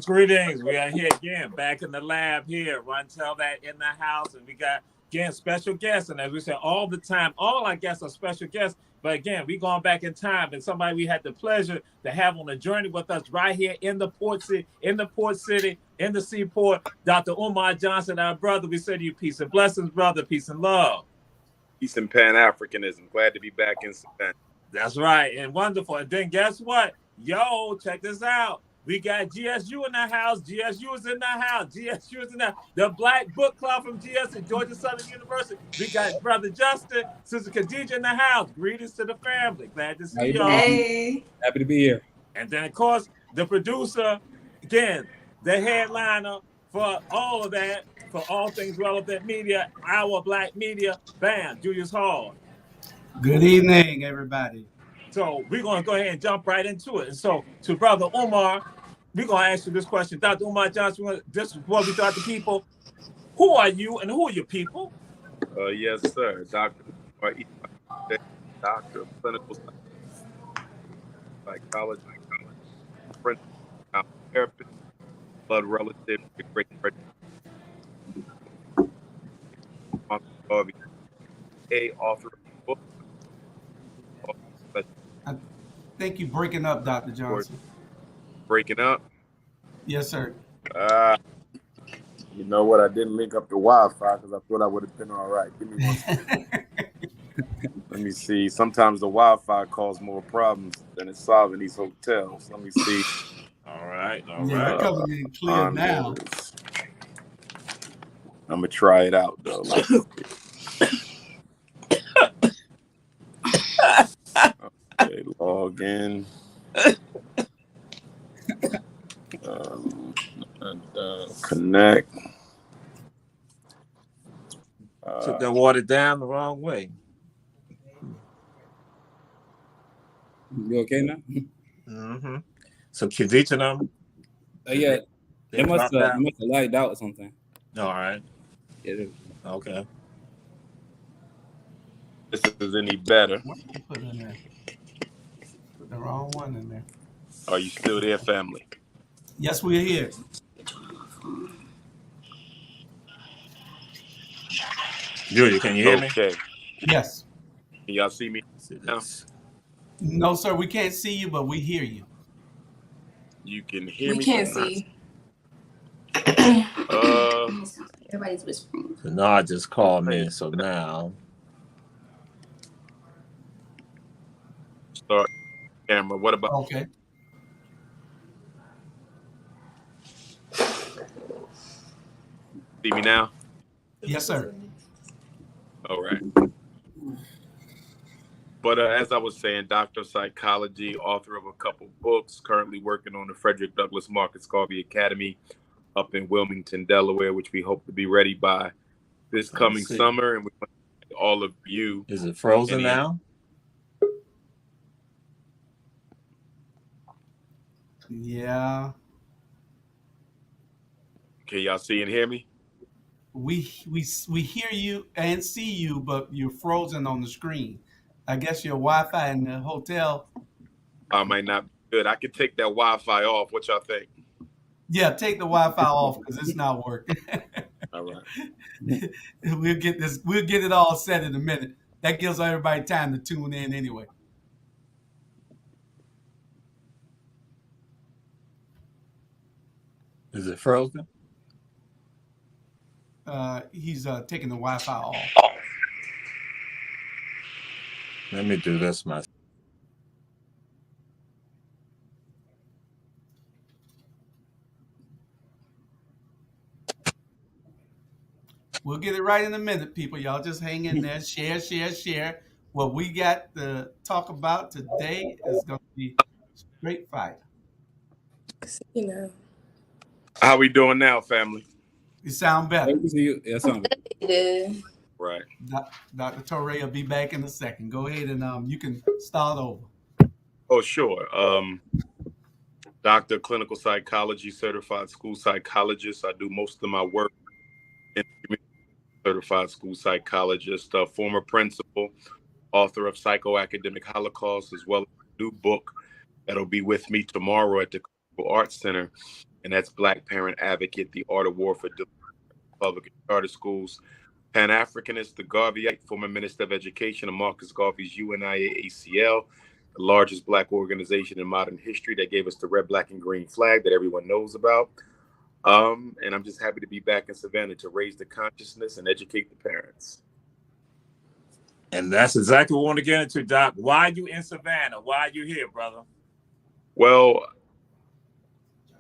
Greetings. We are here again, back in the lab here. Run Tell That in the house. And we got, again, special guests. And as we say all the time, all our guests are special guests. But again, we going back in time. And somebody we had the pleasure to have on a journey with us right here in the port city, in the seaport, Dr. Umar Johnson, our brother. We say to you, peace and blessings, brother. Peace and love. Peace and Pan-Africanism. Glad to be back in Savannah. That's right. And wonderful. And then guess what? Yo, check this out. We got GSU in the house. GSU is in the house. GSU is in the Black Book Club from GSU, Georgia Southern University. We got Brother Justin, Sister Khadija in the house. Greetings to the family. Glad to see y'all. Hey. Happy to be here. And then, of course, the producer, again, the headliner for all of that, for all things relevant media, our Black media, bam, Julius Hall. Good evening, everybody. So we're going to go ahead and jump right into it. And so to Brother Umar, we're going to ask you this question. Dr. Umar Johnson, this is what we start the people. Who are you and who are your people? Yes, sir. Doctor of clinical psychology, therapist, blood relative, great author of the book. I think you're breaking up, Dr. Johnson. Breaking up? Yes, sir. You know what? I didn't link up the Wi-Fi because I thought I would have been all right. Give me one second. Let me see. Sometimes the Wi-Fi causes more problems than it's solving these hotels. Let me see. All right. Yeah, coming in clear now. I'm going to try it out, though. Okay, log in. Connect. Took that water down the wrong way. You okay now? Mm-hmm. So keep each of them. Yeah. They must dropped out. have lagged out or something. All right. Yeah. Okay. This is any better. What did you put in there? Put the wrong one in there. Are you still there, family? Yes, we're here. Julia, can you hear me? Okay. Yes. Can y'all see me now? No, sir, we can't see you, but we hear you. You can hear me. We can't see. Everybody's whispering. So now I just called me. So now Start camera. What about? Okay. See me now? Yes, sir. All right. But as I was saying, doctor of psychology, author of a couple books, currently working on the Frederick Douglass Marcus Garvey Academy up in Wilmington, Delaware, which we hope to be ready by this coming summer. And we want to thank all of you. Is it frozen now? Yeah. Can y'all see and hear me? We hear you and see you, but you're frozen on the screen. I guess your Wi-Fi in the hotel. Might not be good. I could take that Wi-Fi off. What y'all think? Yeah, take the Wi-Fi off because it's not working. All right. We'll get it all set in a minute. That gives everybody time to tune in anyway. Is it frozen? He's taking the Wi-Fi off. Let me do this myself. We'll get it right in a minute, people. Y'all just hang in there. Share. What we got to talk about today is going to be straight fire. You know. How we doing now, family? You sound better. Yeah, sound better. Right. Dr. Torre will be back in a second. Go ahead and you can start over. Oh, sure. Doctor of Clinical Psychology, certified school psychologist. I do most of my work in the community. Certified school psychologist, former principal, author of Psychoacademic Holocaust, as well as a new book that'll be with me tomorrow at the Arts Center, and that's Black Parent Advocate: The Art of War for Public and Charter Schools. Pan-Africanist, the Garveyite, former Minister of Education of Marcus Garvey's UNIA-ACL, the largest Black organization in modern history that gave us the red, black, and green flag that everyone knows about. And I'm just happy to be back in Savannah to raise the consciousness and educate the parents. And that's exactly what we want to get into, Doc. Why are you in Savannah? Why are you here, brother? Well,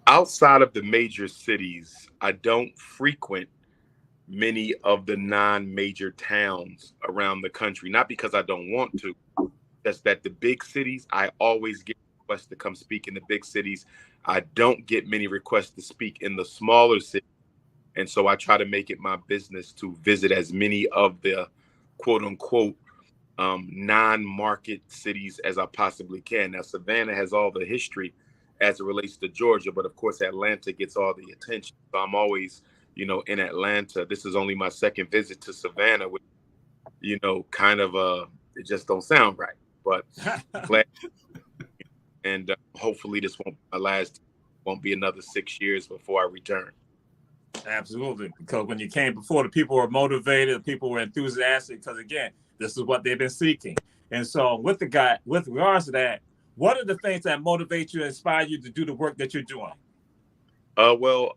outside of the major cities, I don't frequent many of the non-major towns around the country. Not because I don't want to, just that the big cities, I always get requests to come speak in the big cities. I don't get many requests to speak in the smaller cities. And so I try to make it my business to visit as many of the quote unquote non-market cities as I possibly can. Now, Savannah has all the history as it relates to Georgia, but of course, Atlanta gets all the attention. So I'm always, in Atlanta. This is only my second visit to Savannah, which, kind of, it just don't sound right. But glad. And hopefully this won't be my last. Won't be another 6 years before I return. Absolutely, because when you came before, the people were motivated, the people were enthusiastic, because again, this is what they've been seeking. And so, with regards to that, what are the things that motivate you, inspire you to do the work that you're doing? Well,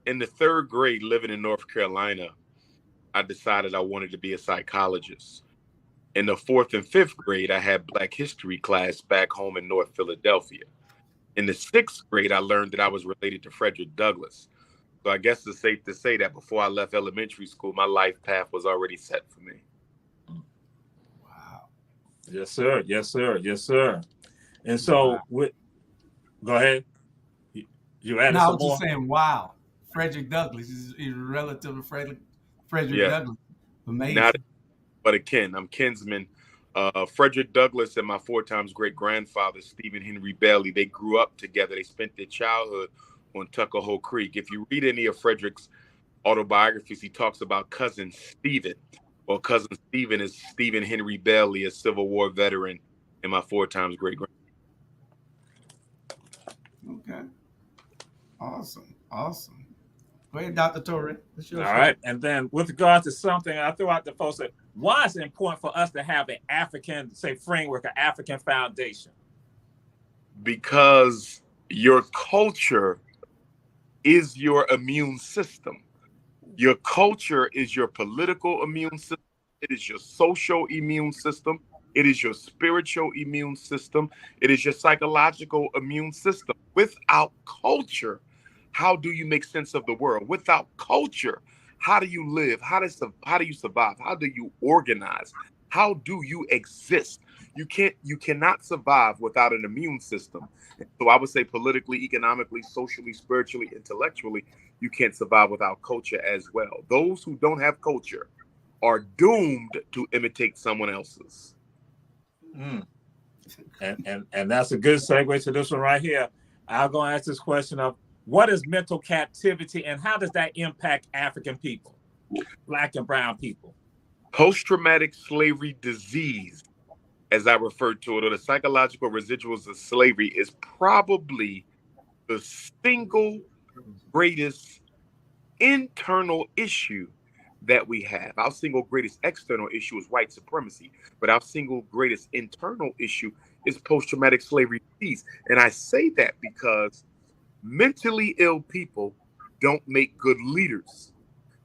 in the third grade, living in North Carolina, I decided I wanted to be a psychologist. In the fourth and fifth grade, I had Black history class back home in North Philadelphia. In the sixth grade, I learned that I was related to Frederick Douglass. So I guess it's safe to say that before I left elementary school, my life path was already set for me. Wow. Yes, sir. Yes, sir. Yes, sir. And so, go ahead. You added some more? I was just saying, wow. Frederick Douglass is relative to Frederick Douglass. Amazing. But again, I'm kinsman Frederick Douglass and my 4 times great grandfather, Stephen Henry Bailey, they grew up together. They spent their childhood on Tuckahoe Creek. If you read any of Frederick's autobiographies, he talks about cousin Stephen. Well, cousin Stephen is Stephen Henry Bailey, a Civil War veteran, and my 4 times great grandfather. Okay. Awesome. Awesome. Go ahead, Dr. Torrey. All right. And then with regard to something I threw out the folks that why it's important for us to have an African, say, framework, an African foundation. Because your culture is your immune system. Your culture is your political immune system. It is your social immune system. It is your spiritual immune system. It is your psychological immune system. Without culture, how do you make sense of the world? Without culture, how do you live? How do you survive? How do you organize? How do you exist? You cannot survive without an immune system. So I would say politically, economically, socially, spiritually, intellectually, you can't survive without culture as well. Those who don't have culture are doomed to imitate someone else's. And that's a good segue to this one right here. I'm going to ask this question of what is mental captivity and how does that impact African people, Black and brown people? Post-traumatic slavery disease, as I referred to it, or the psychological residuals of slavery, is probably the single greatest internal issue that we have. Our single greatest external issue is white supremacy, but our single greatest internal issue is post-traumatic slavery disease. And I say that because mentally ill people don't make good leaders.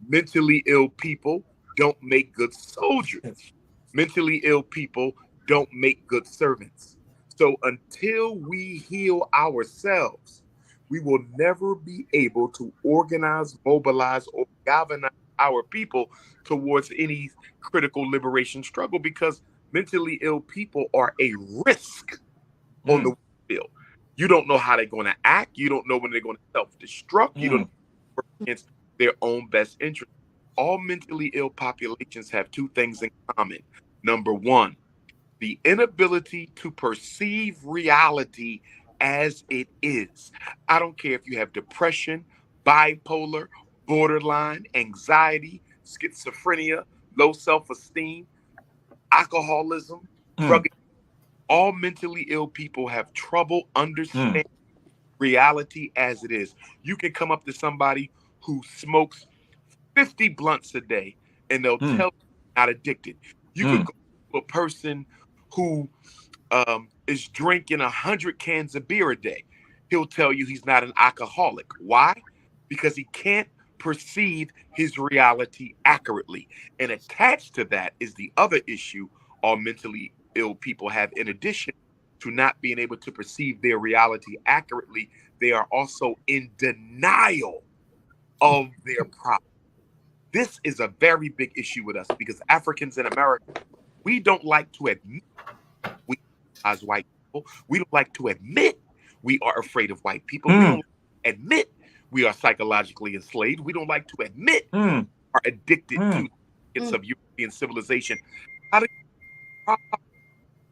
Mentally ill people don't make good soldiers. Mentally ill people don't make good servants. So until we heal ourselves, we will never be able to organize, mobilize, or galvanize our people towards any critical liberation struggle, because mentally ill people are a risk on the field. You don't know how they're going to act. You don't know when they're going to self-destruct. You don't know against their own best interest. All mentally ill populations have 2 things in common. Number 1, the inability to perceive reality as it is. I don't care if you have depression, bipolar, borderline, anxiety, schizophrenia, low self-esteem, alcoholism, drug. All mentally ill people have trouble understanding reality as it is. You can come up to somebody who smokes 50 blunts a day and they'll tell you not addicted. You could go to a person who is drinking 100 cans of beer a day. He'll tell you he's not an alcoholic. Why? Because he can't perceive his reality accurately. And attached to that is the other issue all mentally ill people have. In addition to not being able to perceive their reality accurately, they are also in denial of their problem. This is a very big issue with us because Africans in America, we don't like to admit we as white people. We don't like to admit we are afraid of white people. We don't admit we are psychologically enslaved. We don't like to admit we are addicted to the of European civilization. How do you,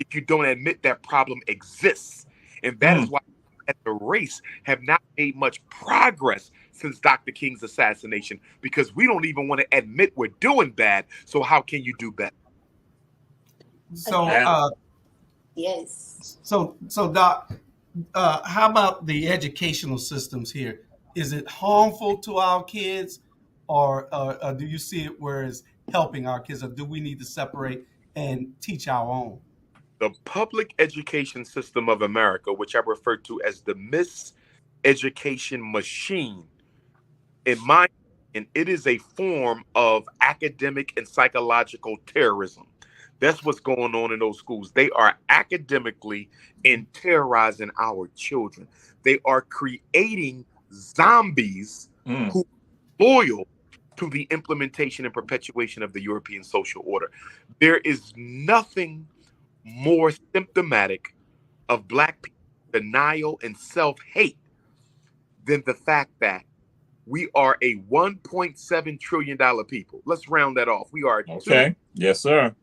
if you don't admit that problem exists? And that is why as a race have not made much progress since Dr. King's assassination, because we don't even want to admit we're doing bad. So how can you do better? So, yes. So Doc, how about the educational systems here? Is it harmful to our kids, or do you see it where it's helping our kids, or do we need to separate and teach our own? The public education system of America, which I refer to as the miseducation machine, in my opinion, it is a form of academic and psychological terrorism. That's what's going on in those schools. They are academically and terrorizing our children. They are creating zombies who are loyal to the implementation and perpetuation of the European social order. There is nothing more symptomatic of Black people's denial and self-hate than the fact that we are a $1.7 trillion people. Let's round that off. We are okay. Yes, sir.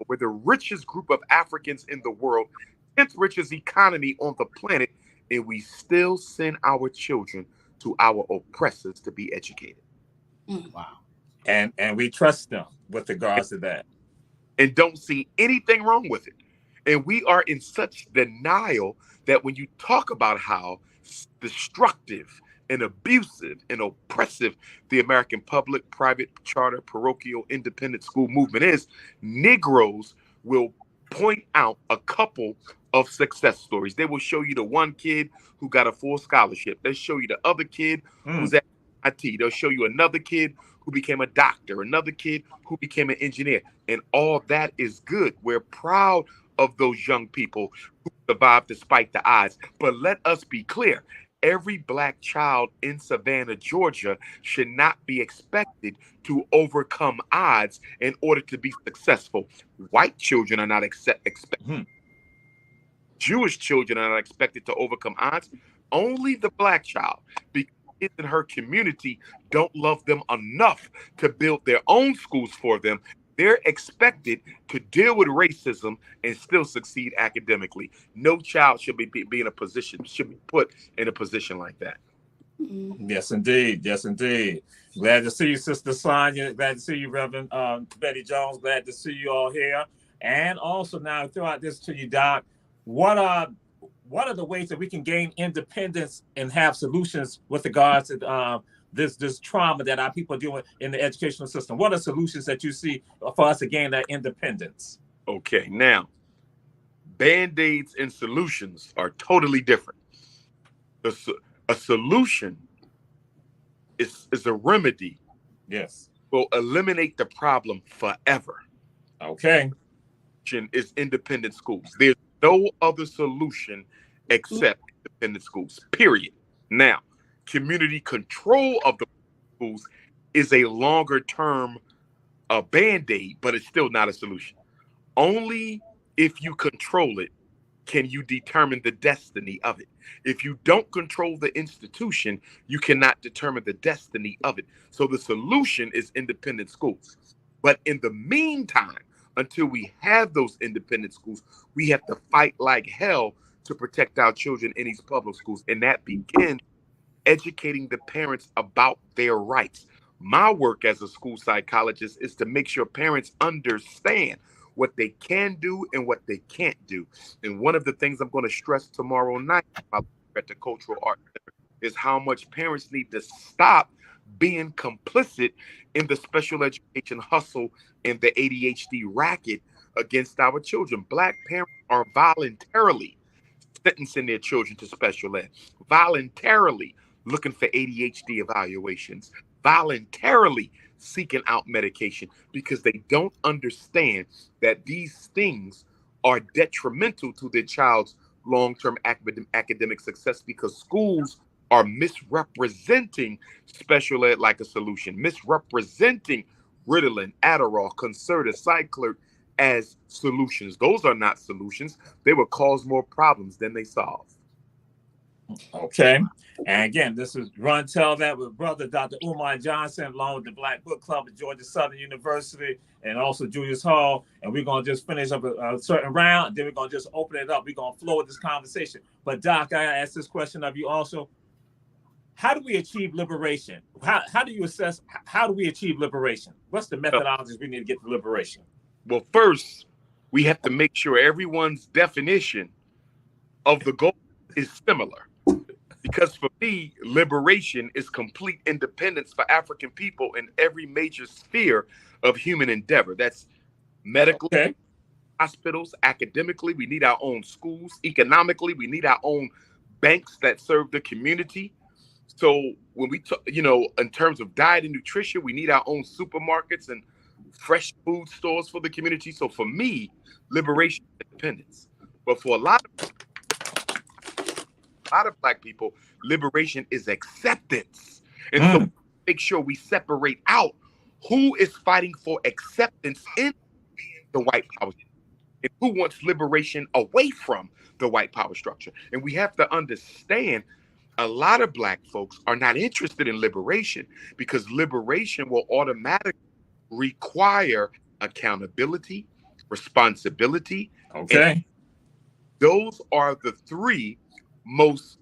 We're the richest group of Africans in the world, 10th richest economy on the planet, and we still send our children to our oppressors to be educated. Wow. And we trust them with regards to that. And don't see anything wrong with it. And we are in such denial that when you talk about how destructive and abusive and oppressive the American public, private, charter, parochial, independent school movement is, Negroes will point out a couple of success stories. They will show you the one kid who got a full scholarship. They'll show you the other kid who's at IT. They'll show you another kid who became a doctor, another kid who became an engineer. And all that is good. We're proud of those young people who survived despite the odds. But let us be clear. Every Black child in Savannah, Georgia should not be expected to overcome odds in order to be successful. White children are not expected. Jewish children are not expected to overcome odds. Only the Black child, because kids in her community don't love them enough to build their own schools for them. They're expected to deal with racism and still succeed academically. No child should be in a position, should be put in a position like that. Yes, indeed. Yes, indeed. Glad to see you, Sister Sonia. Glad to see you, Reverend Betty Jones. Glad to see you all here. And also now throw out this to you, Doc. What are the ways that we can gain independence and have solutions with regards to this trauma that our people are doing in the educational system? What are solutions that you see for us to gain that independence? Okay, now, Band-Aids and solutions are totally different. A solution is a remedy. Yes. Will eliminate the problem forever. Okay. Is independent schools. There's no other solution except independent schools, period. Now, community control of the schools is a longer term Band-Aid, but it's still not a solution. Only if you control it can you determine the destiny of it. If you don't control the institution, you cannot determine the destiny of it. So the solution is independent schools. But in the meantime, until we have those independent schools, we have to fight like hell to protect our children in these public schools. And that begins educating the parents about their rights. My work as a school psychologist is to make sure parents understand what they can do and what they can't do. And one of the things I'm going to stress tomorrow night at the Cultural Art Center is how much parents need to stop being complicit in the special education hustle and the ADHD racket against our children. Black parents are voluntarily sentencing their children to special ed, voluntarily looking for ADHD evaluations, voluntarily seeking out medication because they don't understand that these things are detrimental to their child's long-term academic success because schools are misrepresenting special ed like a solution, misrepresenting Ritalin, Adderall, Concerta, Cyclic as solutions. Those are not solutions. They will cause more problems than they solve. Okay. And again, this is Run Tell That with brother Dr. Umar Johnson, along with the Black Book Club at Georgia Southern University and also Julius Hall. And we're going to just finish up a certain round, and then we're going to just open it up. We're going to flow with this conversation. But Doc, I ask this question of you also. How do we achieve liberation? How do you assess, how do we achieve liberation? What's the methodologies we need to get to liberation? Well, first, we have to make sure everyone's definition of the goal is similar. Because for me, liberation is complete independence for African people in every major sphere of human endeavor. That's medically, hospitals, academically, we need our own schools. Economically, we need our own banks that serve the community. So when we talk, in terms of diet and nutrition, we need our own supermarkets and fresh food stores for the community. So for me, liberation is independence. But for a lot of Black people, liberation is acceptance. And so make sure we separate out who is fighting for acceptance in the white power and who wants liberation away from the white power structure. And we have to understand a lot of Black folks are not interested in liberation because liberation will automatically require accountability, responsibility. Okay. Those are the three most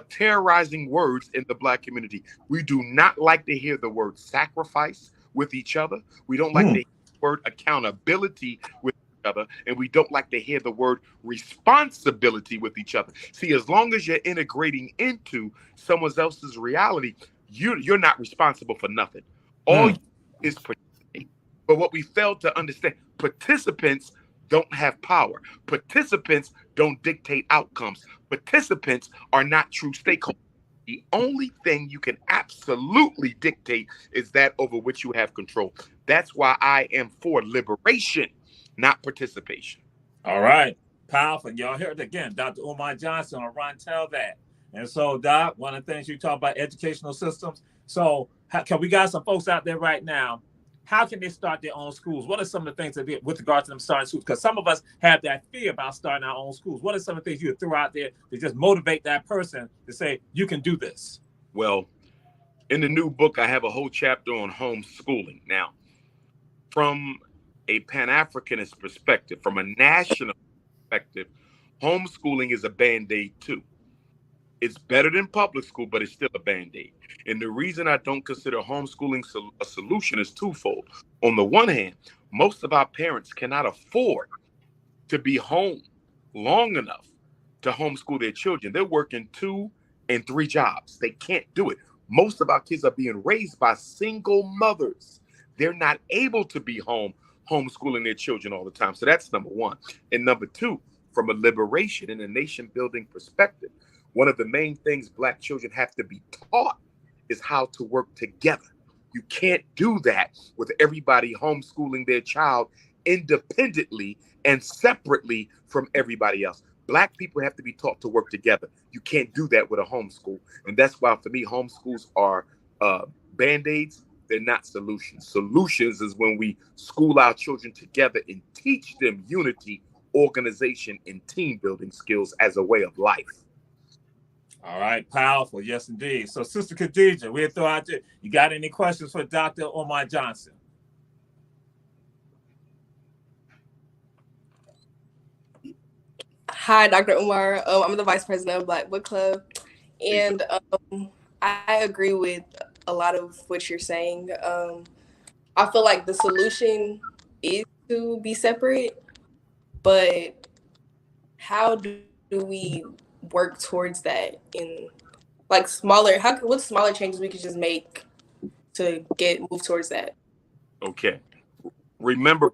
terrorizing words in the Black community. We do not like to hear the word sacrifice with each other. We don't like to hear the word accountability with each other. And we don't like to hear the word responsibility with each other. See, as long as you're integrating into someone else's reality, you're not responsible for nothing. All you do is participate. But what we fail to understand, participants don't have power. Participants don't dictate outcomes. Participants are not true stakeholders. The only thing you can absolutely dictate is that over which you have control. That's why I am for liberation, not participation. All right. Powerful. Y'all heard it again. Dr. Umar Johnson on Ron Tell That. And so, Doc, one of the things you talk about educational systems. So can we got some folks out there right now? How can they start their own schools? What are some of the things that they, with regard to them starting schools? Because some of us have that fear about starting our own schools. What are some of the things you throw out there to just motivate that person to say, you can do this? Well, in the new book, I have a whole chapter on homeschooling. Now, from a Pan-Africanist perspective, from a national perspective, homeschooling is a Band-Aid too. It's better than public school, but it's still a Band-Aid. And the reason I don't consider homeschooling a solution is twofold. On the one hand, most of our parents cannot afford to be home long enough to homeschool their children. They're working 2 and 3 jobs. They can't do it. Most of our kids are being raised by single mothers. They're not able to be home homeschooling their children all the time. So that's number one. And number two, from a liberation and a nation building perspective, one of the main things Black children have to be taught is how to work together. You can't do that with everybody homeschooling their child independently and separately from everybody else. Black people have to be taught to work together. You can't do that with a homeschool. And that's why, for me, homeschools are Band-Aids. They're not solutions. Solutions is when we school our children together and teach them unity, organization, and team building skills as a way of life. All right, powerful. Yes, indeed. So, Sister Khadija, we'll throw out there. You got any questions for Dr. Umar Johnson? Hi, Dr. Umar. I'm the vice president of Black Book Club, and I agree with a lot of what you're saying. I feel like the solution is to be separate, but how do we work towards that in like smaller? What smaller changes we could just make to move towards that? Okay. Remember,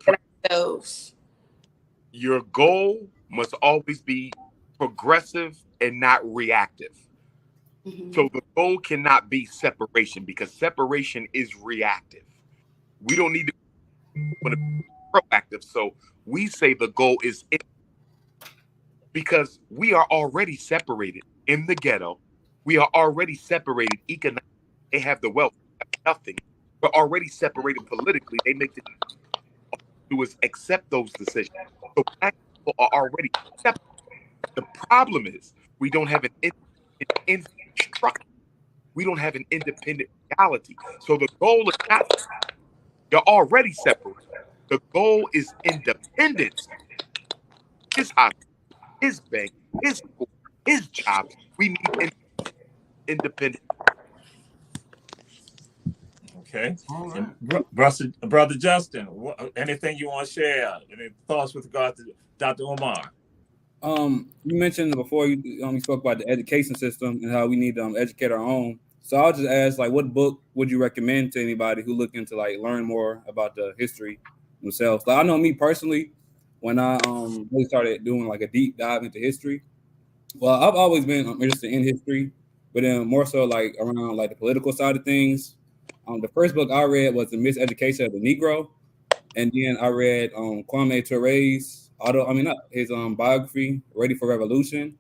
your goal must always be progressive and not reactive. Mm-hmm. So the goal cannot be separation, because separation is reactive. We don't need to be proactive. So we say the goal is because we are already separated in the ghetto. We are already separated economically. They have the wealth, they have nothing. We're already separated politically. They make the do is accept those decisions. So Black people are already separate. The problem is we don't have an independent structure. We don't have an independent reality. So the goal is not, you're already separate. The goal is independence. His hospital, his bank, his school, his job. We need independence. Okay. Right. Brother Justin, anything you want to share? Any thoughts with regard to Dr. Umar? You mentioned before you spoke about the education system and how we need to educate our own. So I'll just ask, like, what book would you recommend to anybody who looking to like learn more about the history themselves? Like, I know me personally, when I really started doing like a deep dive into history, well, I've always been interested in history, but then more so like around like the political side of things. The first book I read was The Miseducation of the Negro, and then I read Kwame Ture's his biography, Ready for Revolution.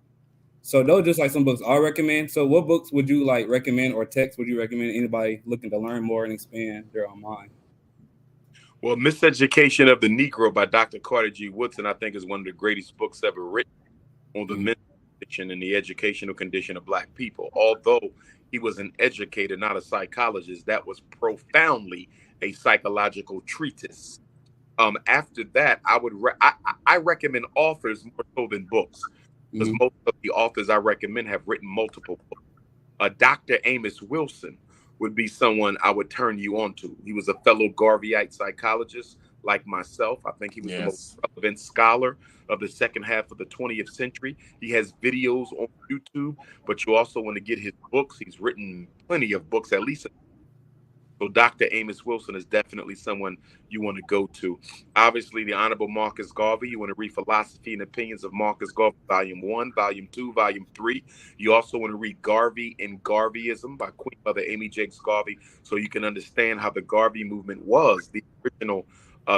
So those are just like some books I recommend. So what books would you like recommend, or texts would you recommend anybody looking to learn more and expand their own mind? Well, Miseducation of the Negro by Dr. Carter G. Woodson, I think, is one of the greatest books ever written on the mental condition and the educational condition of Black people. Although he was an educator, not a psychologist, that was profoundly a psychological treatise. After that, I recommend authors more so than books, because most of the authors I recommend have written multiple books. Dr. Amos Wilson would be someone I would turn you on to. He was a fellow Garveyite psychologist like myself. I think he was the most relevant scholar of the second half of the 20th century. He has videos on YouTube, but you also want to get his books. He's written plenty of books, at least. So Dr. Amos Wilson is definitely someone you want to go to. Obviously, the Honorable Marcus Garvey. You want to read Philosophy and Opinions of Marcus Garvey, Volume 1, Volume 2, Volume 3. You also want to read Garvey and Garveyism by Queen Mother Amy Jakes Garvey, so you can understand how the Garvey movement was the original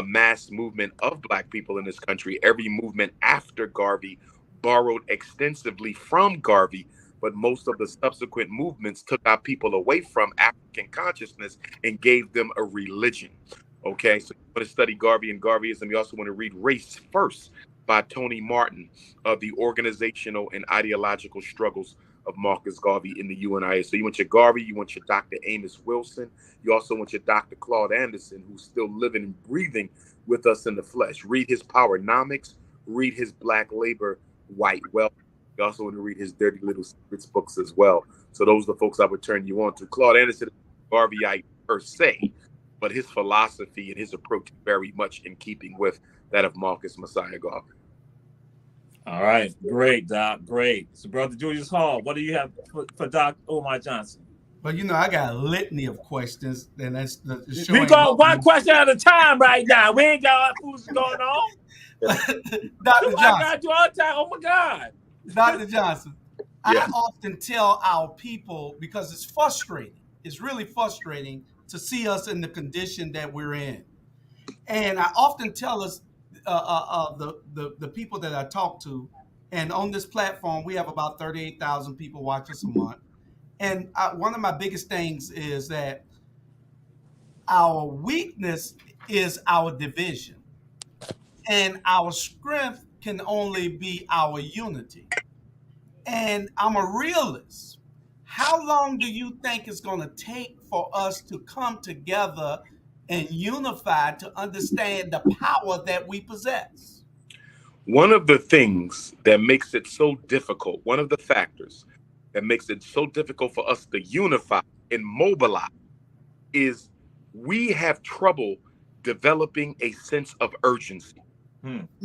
mass movement of Black people in this country. Every movement after Garvey borrowed extensively from Garvey, but most of the subsequent movements took our people away from African consciousness and gave them a religion. Okay, so you want to study Garvey and Garveyism. You also want to read Race First by Tony Martin of the organizational and ideological struggles of Marcus Garvey in the UNIA. So you want your Garvey, you want your Dr. Amos Wilson, you also want your Dr. Claude Anderson, who's still living and breathing with us in the flesh. Read his Powernomics, read his Black Labor, White Wealth. You also want to read his Dirty Little Secrets books as well. So those are the folks I would turn you on to. Claude Anderson is Garveyite per se, but his philosophy and his approach is very much in keeping with that of Marcus Messiah Garvey. All right. Great, Doc. Great. So, Brother Julius Hall, what do you have for Doc Umar Johnson? Well, I got a litany of questions, and that's We go one question at a time right now. We ain't got who's going on. Dr. Johnson. I got you all the time. Oh my God. Dr. Johnson, I often tell our people, because it's frustrating, it's really frustrating to see us in the condition that we're in. And I often tell us, the people that I talk to, and on this platform, we have about 38,000 people watch us a month. And one of my biggest things is that our weakness is our division, and our strength can only be our unity. And I'm a realist. How long do you think it's going to take for us to come together and unify to understand the power that we possess? One of the things that makes it so difficult, one of the factors that makes it so difficult for us to unify and mobilize, is we have trouble developing a sense of urgency.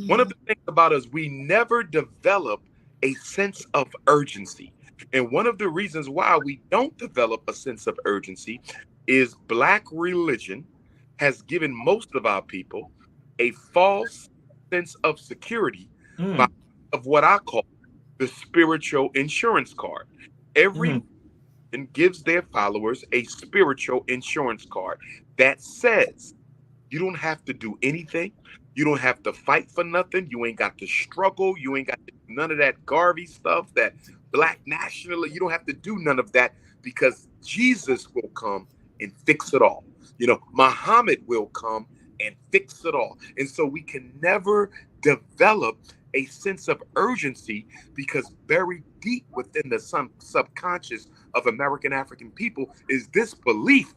One of the things about us, we never develop a sense of urgency. And one of the reasons why we don't develop a sense of urgency is Black religion has given most of our people a false sense of security of what I call the spiritual insurance card. Every religion gives their followers a spiritual insurance card that says you don't have to do anything. You don't have to fight for nothing. You ain't got to struggle. You ain't got to do none of that Garvey stuff, that Black nationalism. You don't have to do none of that, because Jesus will come and fix it all. Muhammad will come and fix it all. And so we can never develop a sense of urgency, because buried deep within the subconscious of American African people is this belief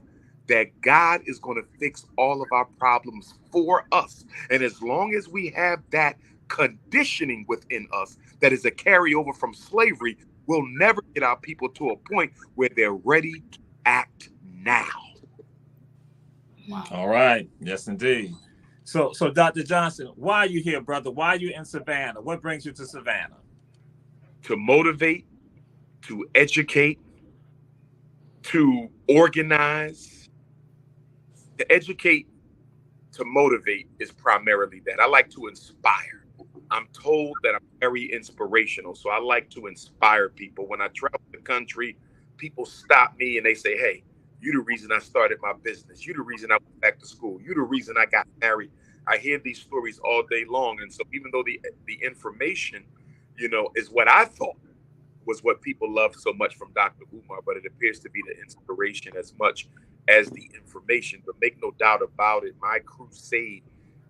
that God is going to fix all of our problems for us. And as long as we have that conditioning within us that is a carryover from slavery, we'll never get our people to a point where they're ready to act now. Wow. All right. Yes, indeed. So Dr. Johnson, why are you here, brother? Why are you in Savannah? What brings you to Savannah? To motivate, to educate, to organize. To educate, to motivate is primarily that. I like to inspire. I'm told that I'm very inspirational, so I like to inspire people. When I travel the country, people stop me and they say, hey, you're the reason I started my business. You're the reason I went back to school. You're the reason I got married. I hear these stories all day long. And so even though the information, is what I thought was what people loved so much from Dr. Umar, but it appears to be the inspiration as much as the information. But make no doubt about it, my crusade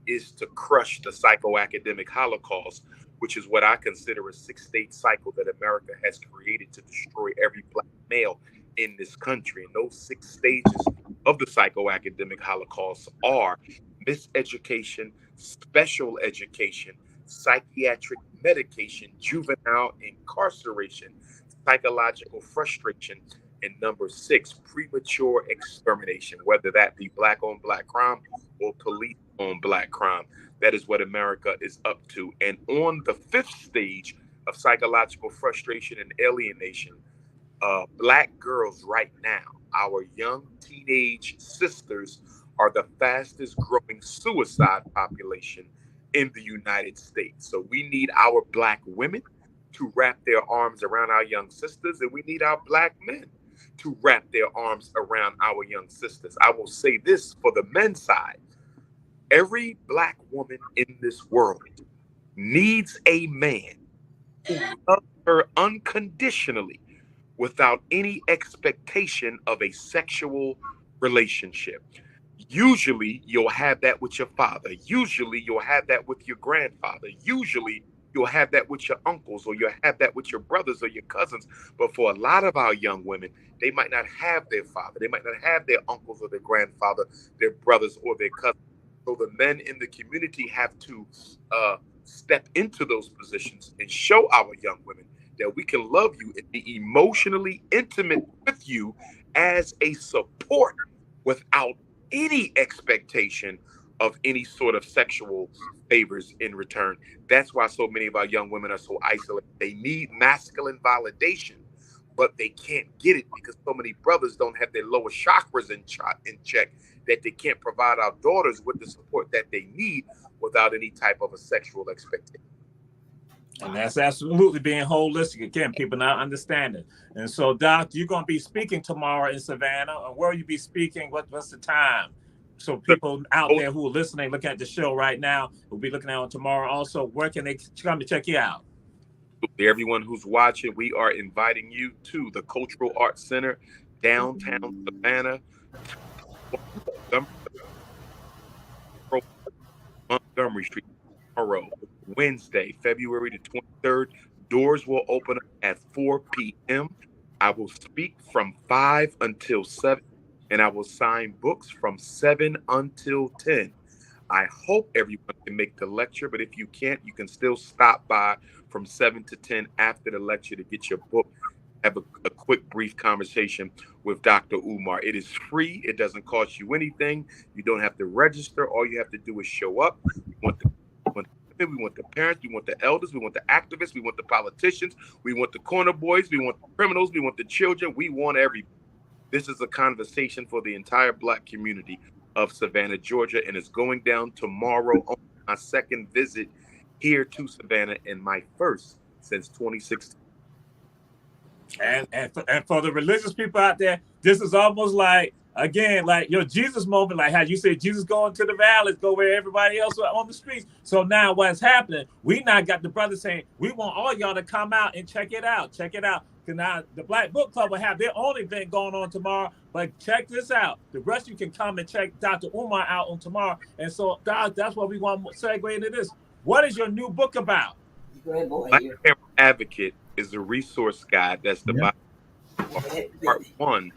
is to crush the psychoacademic Holocaust, which is what I consider a 6-stage cycle that America has created to destroy every Black male in this country. And those 6 stages of the psychoacademic Holocaust are miseducation, special education, psychiatric medication, juvenile incarceration, psychological frustration, and number 6, premature extermination, whether that be black on black crime or police on black crime. That is what America is up to. And on the 5th stage of psychological frustration and alienation, black girls right now, our young teenage sisters, are the fastest growing suicide population in the United States. So we need our black women to wrap their arms around our young sisters, and we need our black men to wrap their arms around our young sisters. I will say this for the men's side: every black woman in this world needs a man who loves her unconditionally without any expectation of a sexual relationship. Usually, you'll have that with your father. Usually, you'll have that with your grandfather. Usually, you'll have that with your uncles, or you'll have that with your brothers or your cousins. But for a lot of our young women, they might not have their father. They might not have their uncles or their grandfather, their brothers or their cousins. So the men in the community have to step into those positions and show our young women that we can love you and be emotionally intimate with you as a support without any expectation of any sort of sexual favors in return. That's why so many of our young women are so isolated. They need masculine validation, but they can't get it because so many brothers don't have their lower chakras in check, that they can't provide our daughters with the support that they need without any type of a sexual expectation. And that's absolutely being holistic. Again, people not understanding. And so, Doc, you're going to be speaking tomorrow in Savannah. And where will you be speaking? What's the time? So people out there who are listening, looking at the show right now, will be looking out tomorrow. Also, where can they come to check you out? Everyone who's watching, we are inviting you to the Cultural Arts Center, downtown Savannah, Montgomery Street, tomorrow, Wednesday, February the 23rd. Doors will open up at 4 p.m. I will speak from 5 until 7, and I will sign books from 7 until 10. I hope everyone can make the lecture, but if you can't, you can still stop by from 7 to 10 after the lecture to get your book, have a quick, brief conversation with Dr. Umar. It is free. It doesn't cost you anything. You don't have to register. All you have to do is show up. We want the parents, we want the elders, we want the activists, we want the politicians, we want the corner boys, we want the criminals, we want the children, we want everybody. This is a conversation for the entire black community of Savannah, Georgia, and it's going down tomorrow on my second visit here to Savannah and my first since 2016. And for the religious people out there, this is almost like, again, like your Jesus moment, like how you said Jesus going to the valleys, go where everybody else are on the streets. So now what's happening, we now got the brothers saying, we want all y'all to come out and check it out. Check it out. Because now the Black Book Club will have their own event going on tomorrow. But check this out. The rest of you can come and check Dr. Umar out on tomorrow. And so that's what we want to segue into this. What is your new book about? Black Parent Advocate is a resource guide that's the part 1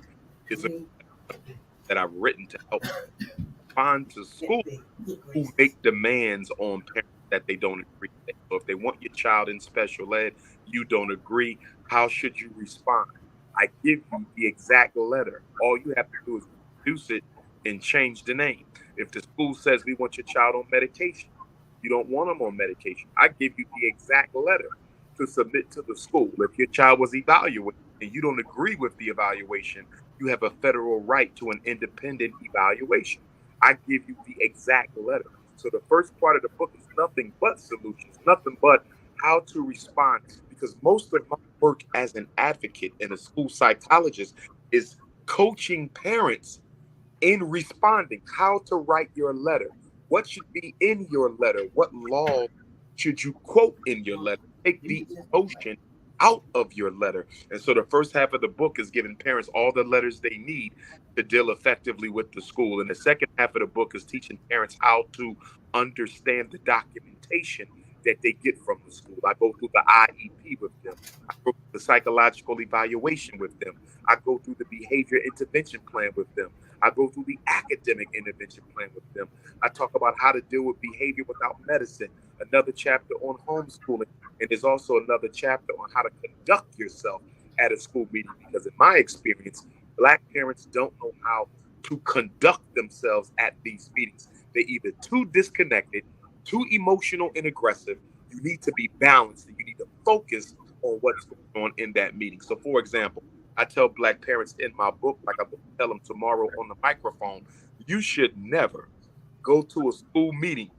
is a that I've written to help respond to schools who make demands on parents that they don't agree with. So if they want your child in special ed, you don't agree, how should you respond? I give you the exact letter. All you have to do is produce it and change the name. If the school says we want your child on medication, you don't want them on medication, I give you the exact letter to submit to the school. If your child was evaluated and you don't agree with the evaluation, you have a federal right to an independent evaluation. I give you the exact letter. So the first part of the book is nothing but solutions, nothing but how to respond. Because most of my work as an advocate and a school psychologist is coaching parents in responding, how to write your letter, what should be in your letter, what law should you quote in your letter, take the emotion out of your letter. And so the first half of the book is giving parents all the letters they need to deal effectively with the school. And the second half of the book is teaching parents how to understand the documentation that they get from the school. I go through the IEP with them. I go through the psychological evaluation with them. I go through the behavior intervention plan with them. I go through the academic intervention plan with them. I talk about how to deal with behavior without medicine, another chapter on homeschooling. And there's also another chapter on how to conduct yourself at a school meeting. Because in my experience, Black parents don't know how to conduct themselves at these meetings. They're either too disconnected, too emotional and aggressive. You need to be balanced and you need to focus on what's going on in that meeting. So, for example, I tell Black parents in my book, like I'm going to tell them tomorrow on the microphone, you should never go to a school meeting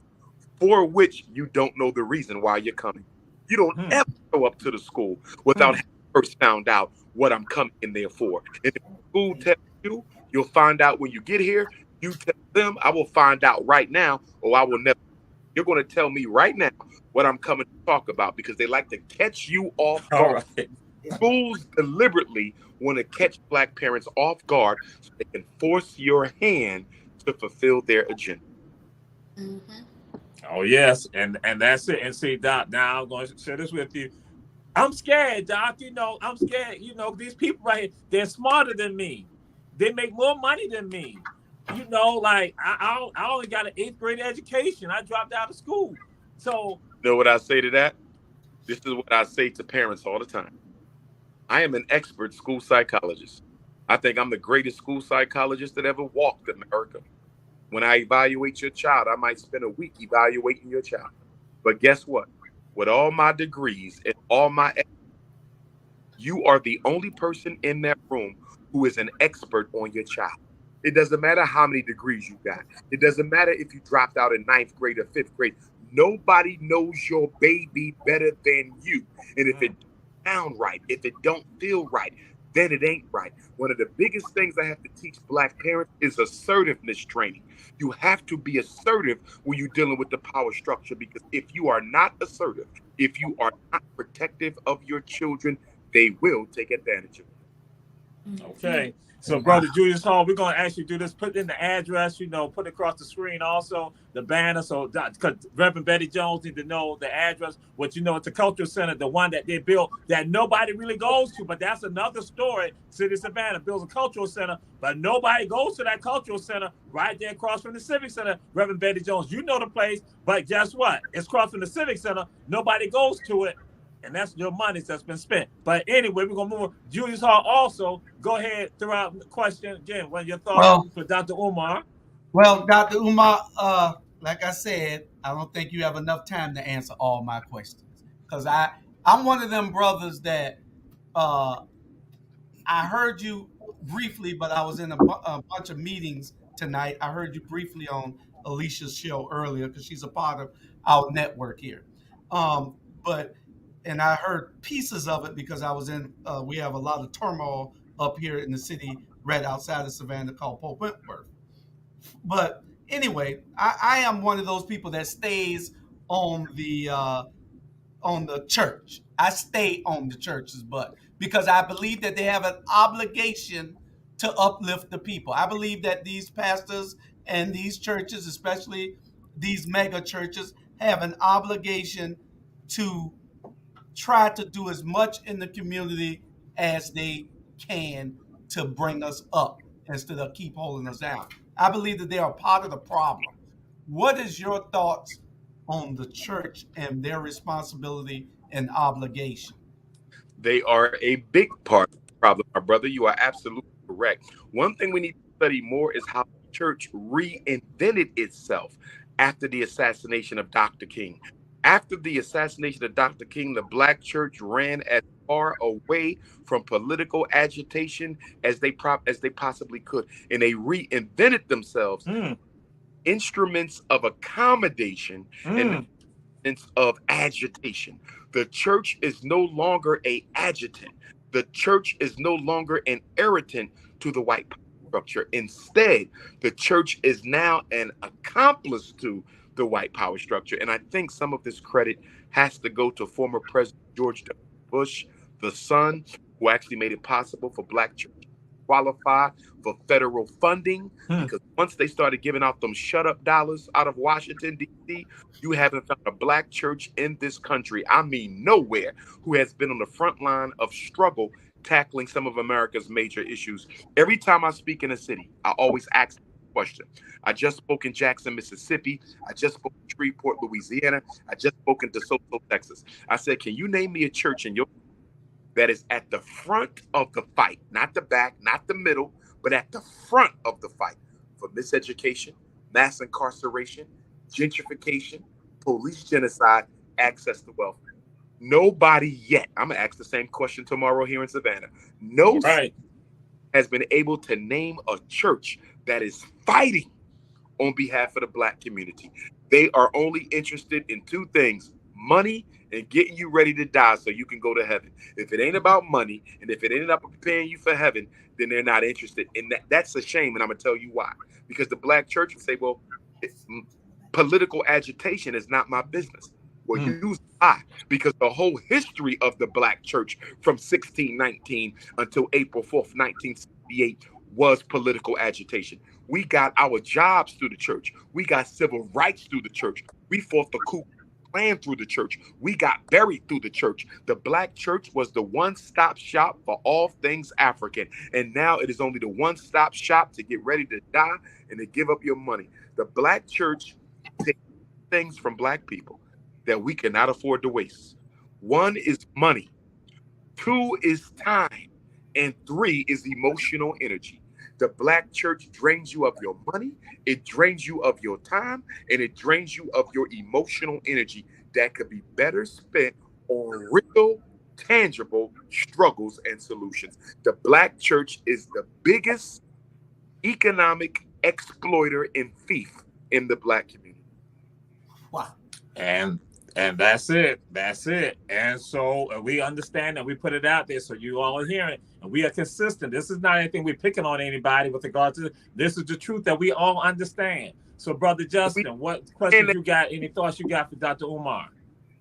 for which you don't know the reason why you're coming. You don't ever go up to the school without having first found out what I'm coming in there for. And if the school tells you, you'll find out when you get here. You tell them, I will find out right now, or I will never. You're going to tell me right now what I'm coming to talk about, because they like to catch you off All guard. right. Schools deliberately want to catch Black parents off guard so they can force your hand to fulfill their agenda. Oh yes, and that's it. And see, Doc, now I'm going to share this with you. I'm scared, Doc. I'm scared. These people right here, they're smarter than me. They make more money than me. Like I only got an 8th grade education. I dropped out of school. So You know what I say to that? This is what I say to parents all the time. I am an expert school psychologist. I think I'm the greatest school psychologist that ever walked America. When I evaluate your child, I might spend a week evaluating your child. But guess what? With all my degrees and all my, you are the only person in that room who is an expert on your child. It doesn't matter how many degrees you got. It doesn't matter if you dropped out in 9th grade or 5th grade. Nobody knows your baby better than you. And if it don't sound right, if it don't feel right, then it ain't right. One of the biggest things I have to teach Black parents is assertiveness training. You have to be assertive when you're dealing with the power structure, because if you are not assertive, if you are not protective of your children, they will take advantage of you. okay. So, Brother Julius Hall, we're going to actually do this. Put in the address, put it across the screen also, the banner. So, because Reverend Betty Jones need to know the address. It's a cultural center, the one that they built that nobody really goes to. But that's another story. City of Savannah builds a cultural center, but nobody goes to that cultural center right there across from the Civic Center. Reverend Betty Jones, you know the place, but guess what? It's across from the Civic Center. Nobody goes to it. And that's your money that's been spent. But anyway, we're going to move on. Julius Hall, also, go ahead, throw out the question again. What are your thoughts for Dr. Umar? Well, Dr. Umar, like I said, I don't think you have enough time to answer all my questions, because I'm one of them brothers that I heard you briefly, but I was in a bunch of meetings tonight. I heard you briefly on Alicia's show earlier because she's a part of our network here. And I heard pieces of it because I was in, we have a lot of turmoil up here in the city right outside of Savannah called Pope Wentworth. But anyway, I am one of those people that stays on the church. I stay on the church's butt because I believe that they have an obligation to uplift the people. I believe that these pastors and these churches, especially these mega churches, have an obligation to try to do as much in the community as they can to bring us up instead of keep holding us down. I believe that they are part of the problem. What is your thoughts on the church and their responsibility and obligation? They are a big part of the problem, my brother. You are absolutely correct. One thing we need to study more is how the church reinvented itself after the assassination of Dr. King. After the assassination of Dr. King, the Black church ran as far away from political agitation as they possibly could, and they reinvented themselves instruments of accommodation and instruments of agitation. The church is no longer an adjutant. The church is no longer an irritant to the white power structure. Instead, the church is now an accomplice to the white power structure. And I think some of this credit has to go to former President George W. Bush, the son, who actually made it possible for Black churches to qualify for federal funding. Because once they started giving out them shut up dollars out of Washington, D.C., you haven't found a Black church in this country, I mean nowhere, who has been on the front line of struggle tackling some of America's major issues. Every time I speak in a city, I always ask the question. I just spoke in Jackson, Mississippi. I just spoke in Shreveport, Louisiana. I just spoke in DeSoto, Texas. I said, can you name me a church in your that is at the front of the fight, not the back, not the middle, but at the front of the fight for miseducation, mass incarceration, gentrification, police genocide, access to wealth? Nobody yet. I'm going to ask the same question tomorrow here in Savannah. No Right. has been able to name a church that is fighting on behalf of the Black community. They are only interested in two things: money and getting you ready to die so you can go to heaven. If it ain't about money, and if it ain't about preparing you for heaven, then they're not interested in that. That's a shame, and I'm going to tell you why. Because the Black church will say, well, political agitation is not my business. Well, you lie, because the whole history of the Black church from 1619 until April 4th, 1968 was political agitation. We got our jobs through the church. We got civil rights through the church. We fought the Ku Klux Klan through the church. We got buried through the church. The Black church was the one-stop shop for all things African. And now it is only the one-stop shop to get ready to die and to give up your money. The Black church takes things from Black people that we cannot afford to waste. One is money. Two is time. And three is emotional energy. The Black church drains you of your money, it drains you of your time, and it drains you of your emotional energy that could be better spent on real, tangible struggles and solutions. The Black church is the biggest economic exploiter and thief in the Black community. Wow. And that's it. That's it. And so we understand and we put it out there so you all are hearing, and we are consistent. This is not anything we're picking on anybody with regard to this. Is the truth that we all understand. So, Brother Justin, what questions you got? Any thoughts you got for Dr. Umar?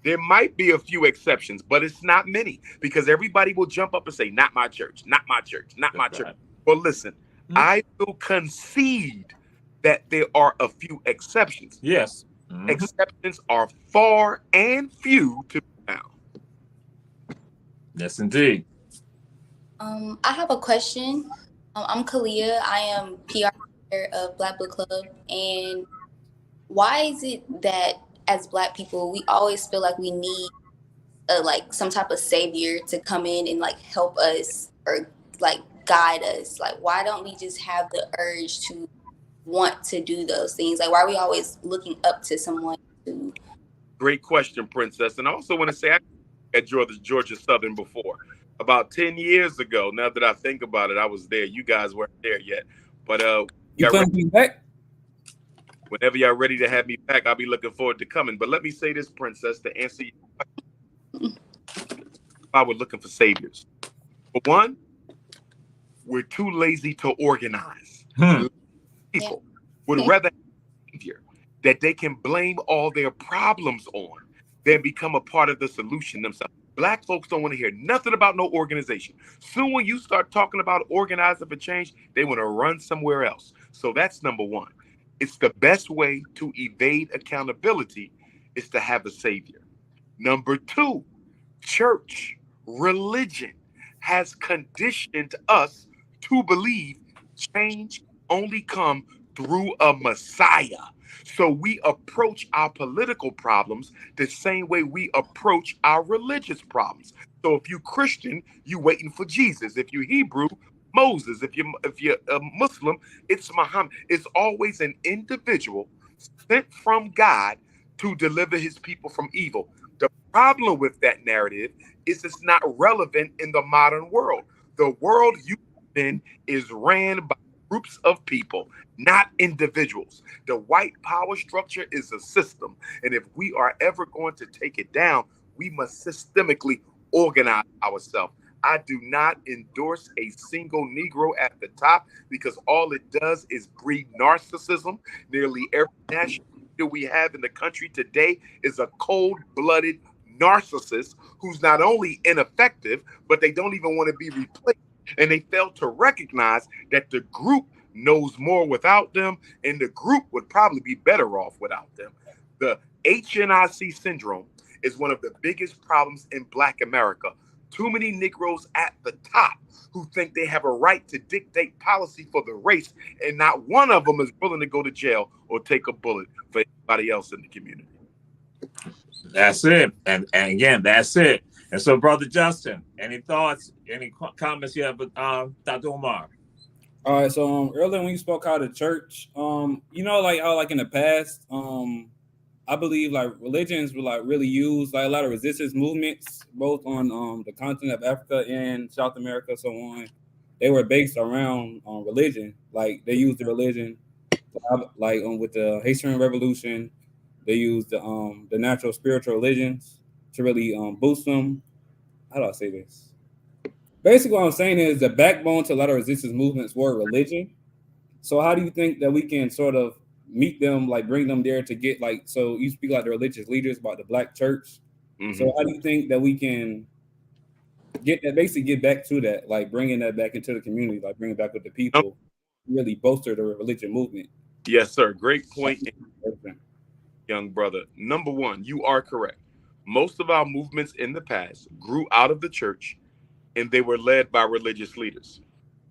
There might be a few exceptions, but it's not many, because everybody will jump up and say, not my church, not my church, not my church. Well, listen, I will concede that there are a few exceptions. Yes. Exceptions are far and few to be found. Yes, indeed. I have a question. I'm Kalia. I am PR of Black Book Club. And why is it that as Black people, we always feel like we need like some type of savior to come in and like help us or like guide us? Like, why don't we just have the urge to want to do those things? Like, why are we always looking up to someone to? Great question, Princess. And I also want to say, I at Georgia Southern before. About 10 years ago, now that I think about it, I was there. You guys weren't there yet. But you plan to be back? Whenever y'all ready to have me back, I'll be looking forward to coming. But let me say this, Princess, to answer your question. I was looking for saviors. For one, we're too lazy to organize. People would rather have a savior that they can blame all their problems on than become a part of the solution themselves. Black folks don't want to hear nothing about no organization. Soon when you start talking about organizing for change, they want to run somewhere else. So that's number one. It's the best way to evade accountability is to have a savior. Number two, church, religion has conditioned us to believe change only come through a Messiah. So we approach our political problems the same way we approach our religious problems. So if you Christian, you waiting for Jesus. If you Hebrew, Moses. If you're a Muslim, it's Muhammad. It's always an individual sent from God to deliver his people from evil. The problem with that narrative is it's not relevant in the modern world. The world you live in is ran by groups of people, not individuals. The white power structure is a system. And if we are ever going to take it down, we must systemically organize ourselves. I do not endorse a single Negro at the top, because all it does is breed narcissism. Nearly every national leader we have in the country today is a cold-blooded narcissist who's not only ineffective, but they don't even want to be replaced. And they fail to recognize that the group knows more without them, and the group would probably be better off without them. The HNIC syndrome is one of the biggest problems in Black America. too many Negroes at the top who think they have a right to dictate policy for the race, and not one of them is willing to go to jail or take a bullet for anybody else in the community. That's it. And again, that's it. And so, Brother Justin, any thoughts, any comments you have with Dr. Umar? All right, so earlier when you spoke out of church, like how like in the past, I believe like religions were like really used, like a lot of resistance movements, both on the continent of Africa and South America, so on. They were based around religion. Like they used the religion, like with the Haitian Revolution, they used the natural spiritual religions to really boost them. How do I say this? Basically, what I'm saying is the backbone to a lot of resistance movements were religion. So how do you think that we can sort of meet them, like bring them there to get like, so you speak like the religious leaders about the black church. Mm-hmm. So how do you think that we can get that, basically get back to that, like bringing that back into the community, like bring it back with the people, really bolster the religion movement? Yes, sir. Great point, young brother. Number one, you are correct. Most of our movements in the past grew out of the church and they were led by religious leaders.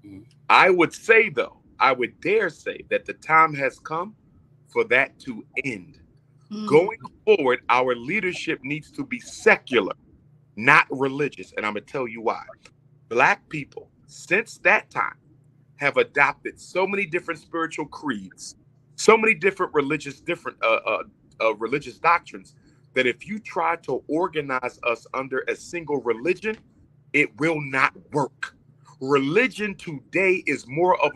Mm-hmm. I would say, though, I would dare say that the time has come for that to end. Mm. Going forward, our leadership needs to be secular, not religious. And I'm going to tell you why. Black people, since that time, have adopted so many different spiritual creeds, so many different religious doctrines, that if you try to organize us under a single religion, it will not work. Religion today is more of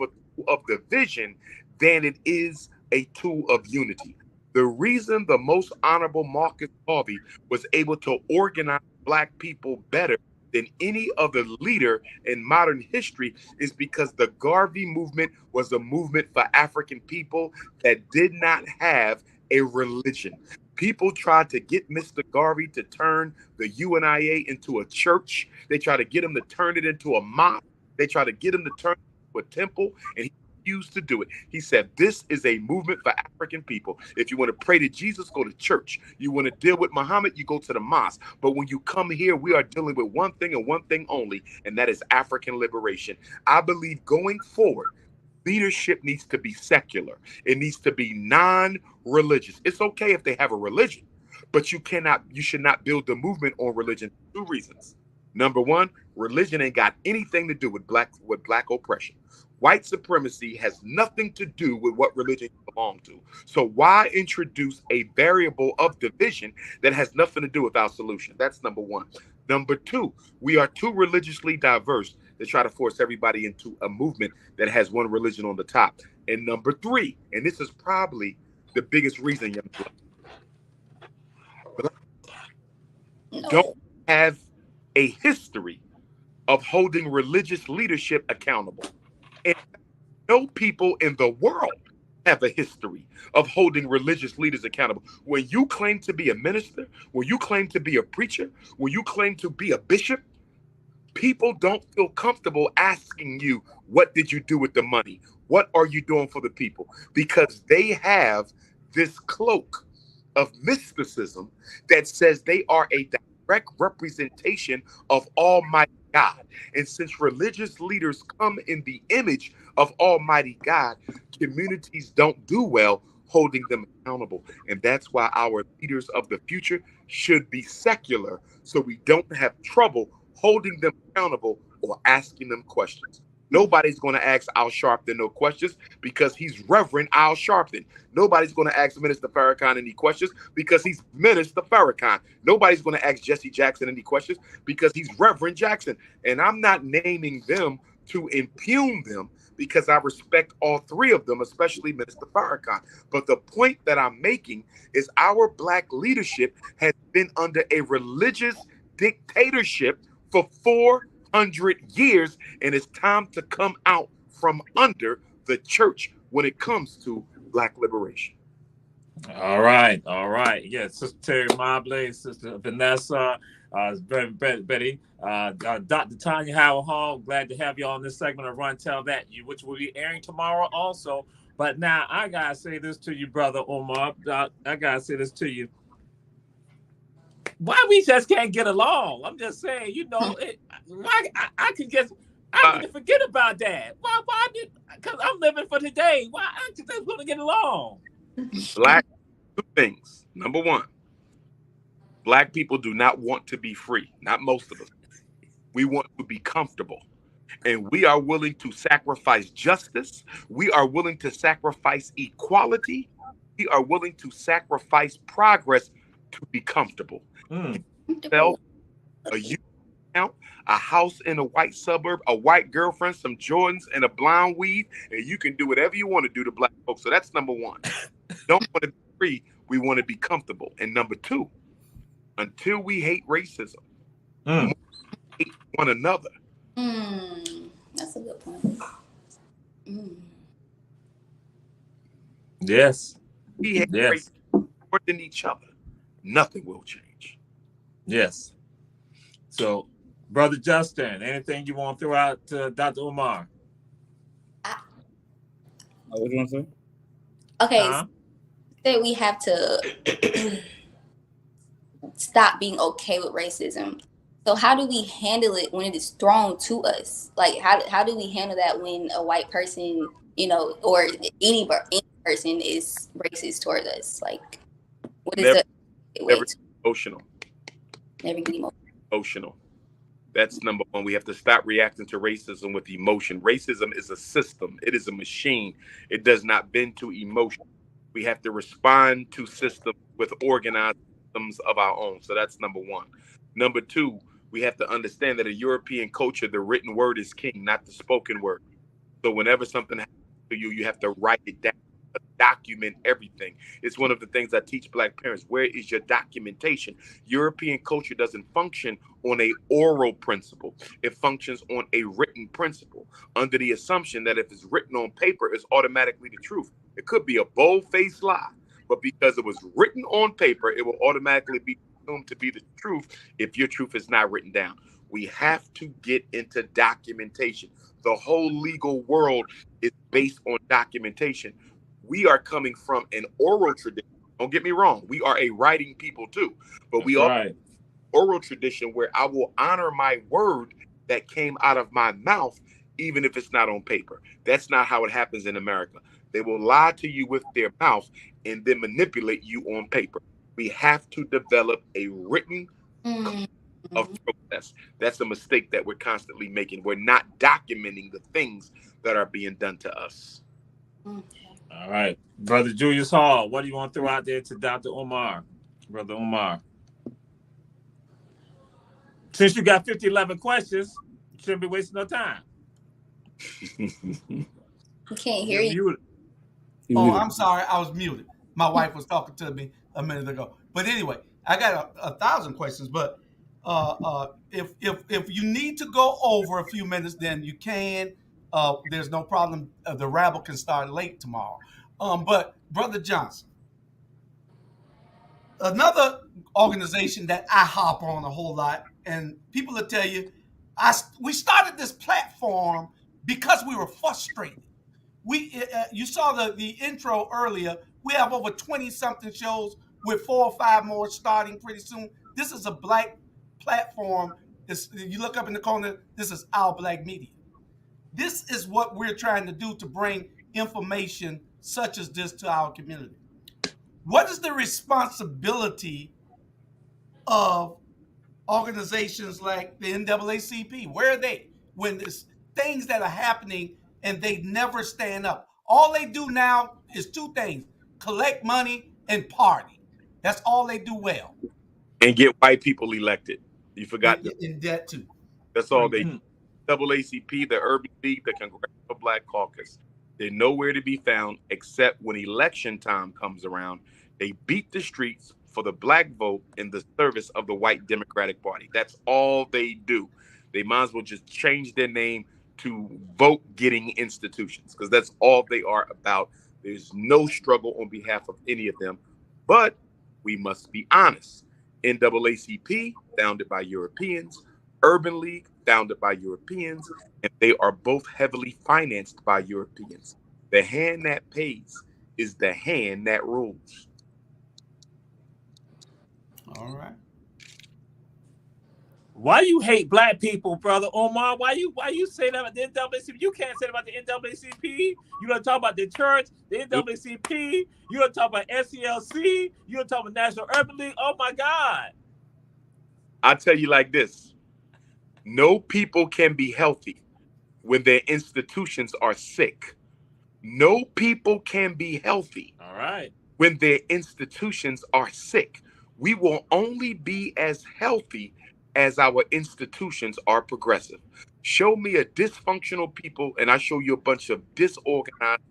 division than it is a tool of unity. The reason the most honorable Marcus Garvey was able to organize Black people better than any other leader in modern history is because the Garvey movement was a movement for African people that did not have a religion. People tried to get Mr. Garvey to turn the UNIA into a church. They tried to get him to turn it into a mosque. They tried to get him to turn it into a temple, and he refused to do it. He said, this is a movement for African people. If you want to pray to Jesus, go to church. You want to deal with Muhammad, you go to the mosque. But when you come here, we are dealing with one thing and one thing only, and that is African liberation. I believe going forward, leadership needs to be secular. It needs to be non-religious. It's okay if they have a religion, but you should not build the movement on religion for 2 reasons. Number one, religion ain't got anything to do with black oppression. White supremacy has nothing to do with what religion you belong to. So why introduce a variable of division that has nothing to do with our solution? That's number one. Number two, we are too religiously diverse to try to force everybody into a movement that has one religion on the top. And number three, and this is probably the biggest reason, young people don't have a history of holding religious leadership accountable. And no people in the world have a history of holding religious leaders accountable. When you claim to be a minister, when you claim to be a preacher, when you claim to be a bishop, people don't feel comfortable asking you, what did you do with the money? What are you doing for the people? Because they have this cloak of mysticism that says they are a direct representation of Almighty God. And since religious leaders come in the image of Almighty God, communities don't do well holding them accountable. And that's why our leaders of the future should be secular, so we don't have trouble holding them accountable or asking them questions. Nobody's going to ask Al Sharpton no questions because he's Reverend Al Sharpton. Nobody's going to ask Minister Farrakhan any questions because he's Minister Farrakhan. Nobody's going to ask Jesse Jackson any questions because he's Reverend Jackson. And I'm not naming them to impugn them because I respect all three of them, especially Minister Farrakhan. But the point that I'm making is our Black leadership has been under a religious dictatorship for 400 years, and it's time to come out from under the church when it comes to Black liberation. All right. Yes, Sister Terry Mobley, Sister Vanessa, Betty, Dr. Tanya Howard Hall, glad to have you on this segment of Run Tell That, which will be airing tomorrow also. But now I gotta say this to you, Brother Umar. I gotta say this to you. why we just can't get along? I'm just saying, why I could just I need to forget about that. Why did? Because I'm living for today. Why I just going to get along? Black, two things. Number one, Black people do not want to be free. Not most of us. We want to be comfortable. And we are willing to sacrifice justice. We are willing to sacrifice equality. We are willing to sacrifice progress to be comfortable. Yourself, a youth account, a house in a white suburb, a white girlfriend, some Jordans, and a blonde weave, and you can do whatever you want to do to Black folks. So that's number one. Don't want to be free. We want to be comfortable. And number two, until we hate racism, hate one another. That's a good point. Yes. We hate racism more than each other. Nothing will change. Yes. So, Brother Justin, anything you want to throw out to Dr. Umar? What do you want to say? Okay, so that we have to stop being okay with racism. So how do we handle it when it is thrown to us? Like, how do we handle that when a white person, or any person is racist towards us? Like, what is never emotional? Never get emotional. That's number one. We have to stop reacting to racism with emotion. Racism is a system. It is a machine. It does not bend to emotion. We have to respond to systems with organized systems of our own. So that's number one. Number two, we have to understand that a European culture, the written word is king, not the spoken word. So whenever something happens to you, you have to write it down, document everything. It's one of the things I teach Black parents. Where is your documentation? European culture doesn't function on a oral principle. It functions on a written principle, under the assumption that if it's written on paper, it's automatically the truth. It could be a bold-faced lie, but because it was written on paper, it will automatically be assumed to be the truth if your truth is not written down. We have to get into documentation. The whole legal world is based on documentation. We are coming from an oral tradition. Don't get me wrong. We are a writing people too, but we are oral tradition where I will honor my word that came out of my mouth, even if it's not on paper. That's not how it happens in America. They will lie to you with their mouth and then manipulate you on paper. We have to develop a written of protest. That's a mistake that we're constantly making. We're not documenting the things that are being done to us. All right. Brother Julius Hall, what do you want to throw out there to Dr. Umar? Brother Umar. Since you got 11 questions, you shouldn't be wasting no time. We can't hear you. Oh, I'm sorry. I was muted. My wife was talking to me a minute ago. But anyway, I got 1,000 questions. But if you need to go over a few minutes, then you can. There's no problem. The rabble can start late tomorrow. But Brother Johnson, another organization that I hop on a whole lot, and people will tell you, we started this platform because we were frustrated. You saw the intro earlier. We have over 20-something shows with 4 or 5 more starting pretty soon. This is a Black platform. You look up in the corner, this is Our Black Media. This is what we're trying to do to bring information such as this to our community. What is the responsibility of organizations like the NAACP? Where are they when there's things that are happening and they never stand up? All they do now is 2 things: collect money and party. That's all they do well. And get white people elected. You forgot in that too. That's all they do. NAACP, the Urban League, the Congressional Black Caucus. They're nowhere to be found except when election time comes around. They beat the streets for the Black vote in the service of the white Democratic Party. That's all they do. They might as well just change their name to vote-getting institutions, because that's all they are about. There's no struggle on behalf of any of them. But we must be honest. NAACP, founded by Europeans. Urban League, founded by Europeans. And they are both heavily financed by Europeans. The hand that pays is the hand that rules. All right. Why you hate black people, brother Omar? Why you say that about the NAACP? You can't say that about the NAACP. You gonna talk about the church, the NAACP. You gonna talk about SCLC. You gonna talk about National Urban League. Oh my God! I tell you like this: no people can be healthy when their institutions are sick. No people can be healthy All right. when their institutions are sick. We will only be as healthy as our institutions are progressive. Show me a dysfunctional people, and I show you a bunch of disorganized.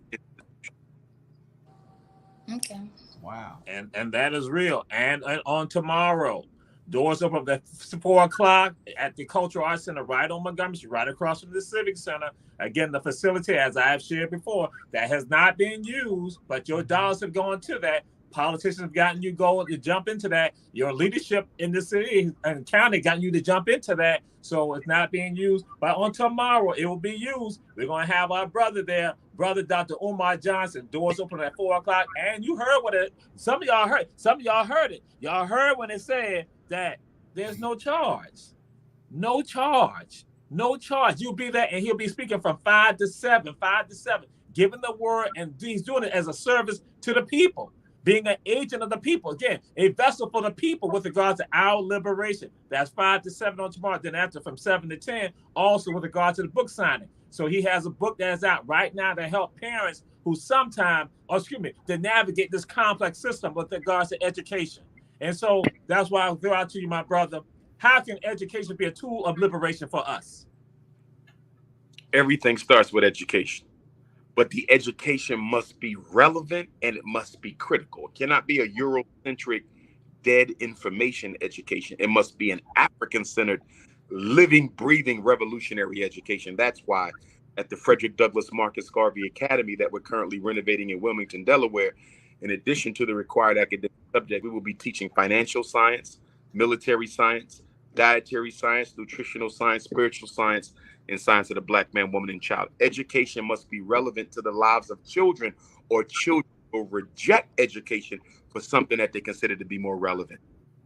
Okay. Wow. And that is real. And on tomorrow, doors open up at 4 o'clock at the Cultural Arts Center right on Montgomery Street, right across from the Civic Center. Again, the facility, as I have shared before, that has not been used, but your dollars have gone to that. Politicians have gotten you to jump into that. Your leadership in the city and county gotten you to jump into that. So it's not being used. But on tomorrow, it will be used. We're going to have our brother there, brother Dr. Umar Johnson. Doors open at 4 o'clock. And you heard what it, some of y'all heard. Some of y'all heard it. Y'all heard when it said that there's no charge. No charge. No charge. You'll be there and he'll be speaking from 5 to 7, giving the word, and he's doing it as a service to the people, being an agent of the people. Again, a vessel for the people with regards to our liberation. That's 5 to 7 on tomorrow. Then after from 7 to 10, also with regard to the book signing. So he has a book that's out right now to help parents who to navigate this complex system with regards to education. And so that's why I'll throw out to you, my brother, how can education be a tool of liberation for us? Everything starts with education, but the education must be relevant and it must be critical. It cannot be a Eurocentric, dead information education. It must be an African-centered, living, breathing, revolutionary education. That's why at the Frederick Douglass Marcus Garvey Academy that we're currently renovating in Wilmington, Delaware, in addition to the required academic subject, we will be teaching financial science, military science, dietary science, nutritional science, spiritual science, and science of the black man, woman, and child. Education must be relevant to the lives of children, or children will reject education for something that they consider to be more relevant.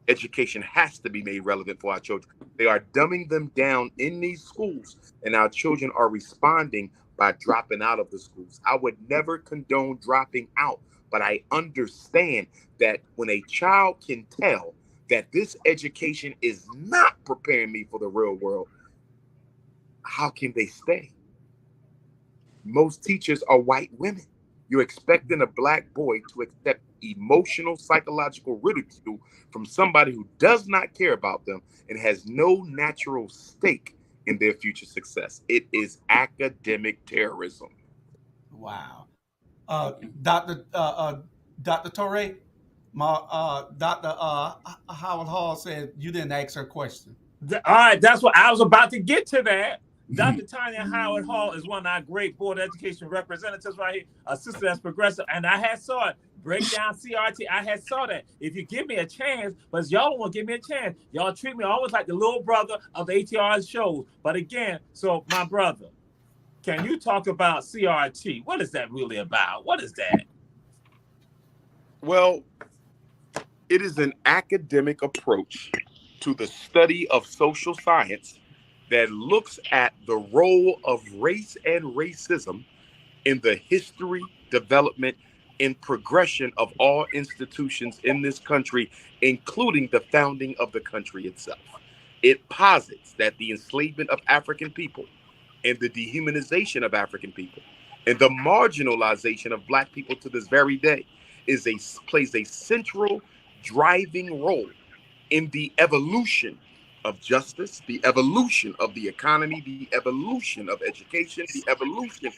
Education has to be made relevant for our children. They are dumbing them down in these schools, and our children are responding by dropping out of the schools. I would never condone dropping out, but I understand that when a child can tell that this education is not preparing me for the real world, how can they stay? Most teachers are white women. You're expecting a black boy to accept emotional, psychological ridicule from somebody who does not care about them and has no natural stake in their future success. It is academic terrorism. Wow. Dr. Torre, Dr. Howard Hall said you didn't ask her question. All right, that's what I was about to get to that. Dr. Tanya Howard Hall is one of our great board of education representatives right here, a sister that's progressive, and I had saw it. Break down CRT, I had saw that. If you give me a chance, but y'all don't want to give me a chance. Y'all treat me almost like the little brother of the ATR shows. But again, so my brother, can you talk about CRT? What is that really about? What is that? Well, it is an academic approach to the study of social science that looks at the role of race and racism in the history, development, and progression of all institutions in this country, including the founding of the country itself. It posits that the enslavement of African people and the dehumanization of African people and the marginalization of black people to this very day plays a central driving role in the evolution of justice, the evolution of the economy, the evolution of education, the evolution of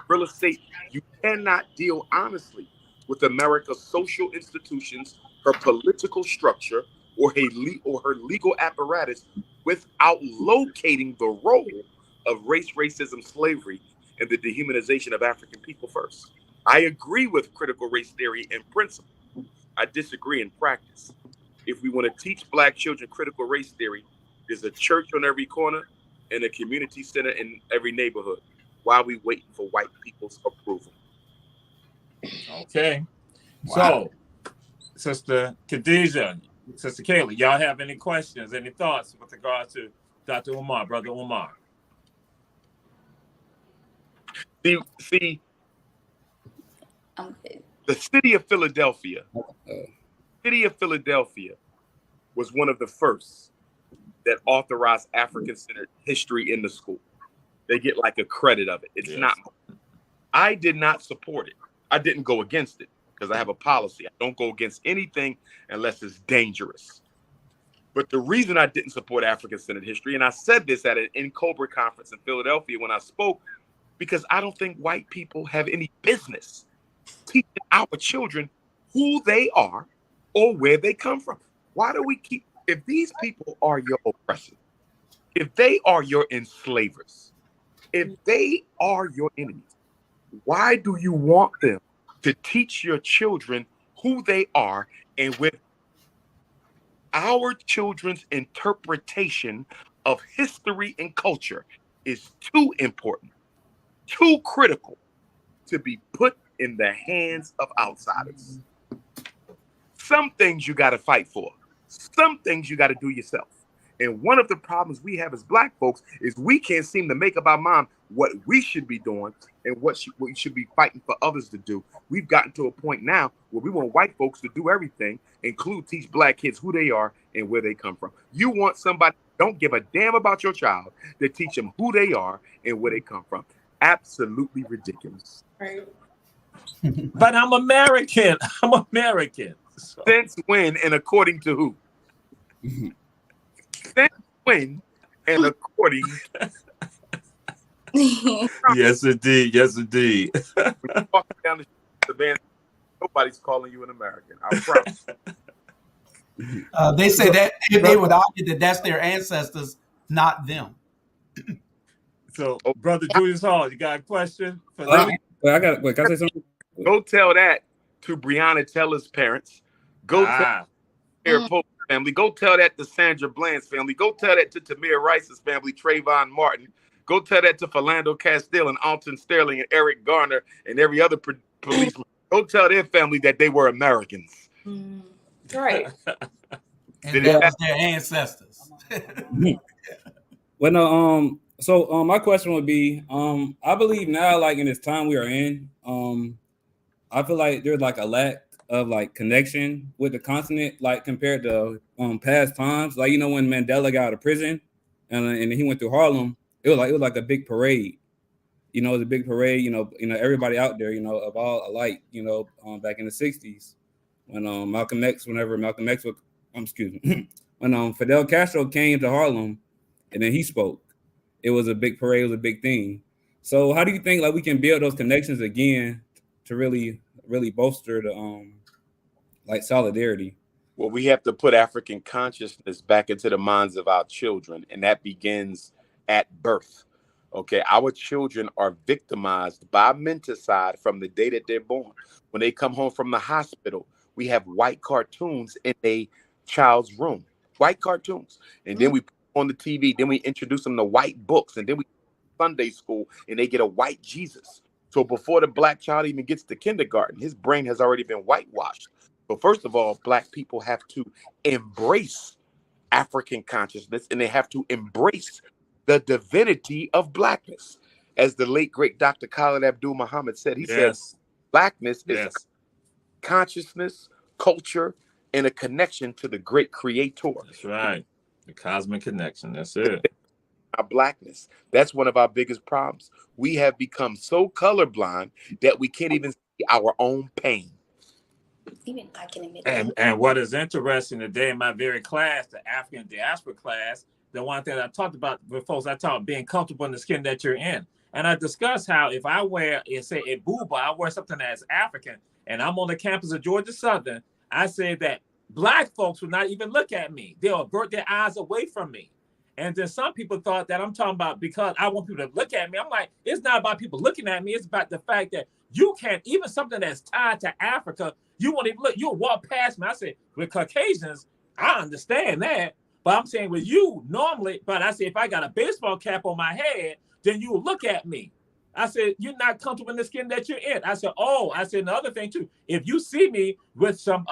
real estate. You cannot deal honestly with America's social institutions, her political structure, or her legal apparatus without locating the role of race, racism, slavery, and the dehumanization of African people first. I agree with critical race theory in principle. I disagree in practice. If we want to teach black children critical race theory, there's a church on every corner and a community center in every neighborhood. Why are we waiting for white people's approval? Okay. Wow. So, Sister Khadijah, Sister Kayla, y'all have any questions, any thoughts with regards to Dr. Umar, Brother Umar? See, I'm good. the city of Philadelphia was one of the first that authorized African-centered history in the school. They get like a credit of it. It's not. I did not support it. I didn't go against it because I have a policy. I don't go against anything unless it's dangerous. But the reason I didn't support African-centered history, and I said this at an NCOBRA conference in Philadelphia when I spoke, because I don't think white people have any business teaching our children who they are or where they come from. Why do we keep, if these people are your oppressors, if they are your enslavers, if they are your enemies, why do you want them to teach your children who they are and where? Our children's interpretation of history and culture is too important, too critical to be put in the hands of outsiders. Some things you got to fight for. Some things you got to do yourself. And one of the problems we have as Black folks is we can't seem to make up our mind what we should be doing and what we should be fighting for others to do. We've gotten to a point now where we want white folks to do everything, include teach Black kids who they are and where they come from. You want somebody who don't give a damn about your child to teach them who they are and where they come from. Absolutely ridiculous. Right. But I'm American. I'm American. So. Since when and according to who? Since when and according Yes, indeed. Yes, indeed. when you walk down the band, nobody's calling you an American. I promise. They say that they would argue that that's their ancestors, not them. So, Brother Julius Hall, you got a question for Wait, can I say something? Go tell that to Breonna Taylor's parents. Go tell Mayor Pope's family. Go tell that to Sandra Bland's family. Go tell that to Tamir Rice's family, Trayvon Martin. Go tell that to Philando Castile and Alton Sterling and Eric Garner and every other policeman. Go tell their family that they were Americans. Right. And that was their ancestors. Well, no, so my question would be, I believe now, like in this time we are in, I feel like there's like a lack of like connection with the continent, like compared to past times. Like, you know, when Mandela got out of prison and he went through Harlem, it was like a big parade. You know, it was a big parade. You know, everybody out there, you know, of all alike. You know, back in the '60s when Malcolm X was, excuse me, when Fidel Castro came to Harlem and then he spoke. It was a big parade. It was a big thing. So, how do you think like we can build those connections again to really bolster the like solidarity? Well, we have to put African consciousness back into the minds of our children, and that begins at birth. Okay, our children are victimized by menticide from the day that they're born. When they come home from the hospital, we have white cartoons in a child's room, white cartoons, and then we put on the TV. Then we introduce them to white books, and then we Sunday school, and they get a white Jesus. So before the Black child even gets to kindergarten, his brain has already been whitewashed. So first of all, Black people have to embrace African consciousness, and they have to embrace the divinity of Blackness. As the late, great Dr. Khalid Abdul Muhammad said, he said, Blackness is consciousness, culture, and a connection to the great creator. That's right. The cosmic connection. That's it. Our Blackness. That's one of our biggest problems. We have become so colorblind that we can't even see our own pain. Even I can admit and what is interesting today in my very class, the African diaspora class, the one thing I talked about with folks, I talk being comfortable in the skin that you're in. And I discussed how if I wear, say, a booba, I wear something that's African, and I'm on the campus of Georgia Southern, I said that Black folks would not even look at me. They'll avert their eyes away from me. And then some people thought that I'm talking about because I want people to look at me. I'm like, it's not about people looking at me. It's about the fact that you can't, even something that's tied to Africa, you won't even look, you'll walk past me. I said, with Caucasians, I understand that. But I'm saying with you, normally, but I say if I got a baseball cap on my head, then you will look at me. I said, you're not comfortable in the skin that you're in. I said, oh, I said, the other thing too, if you see me with some,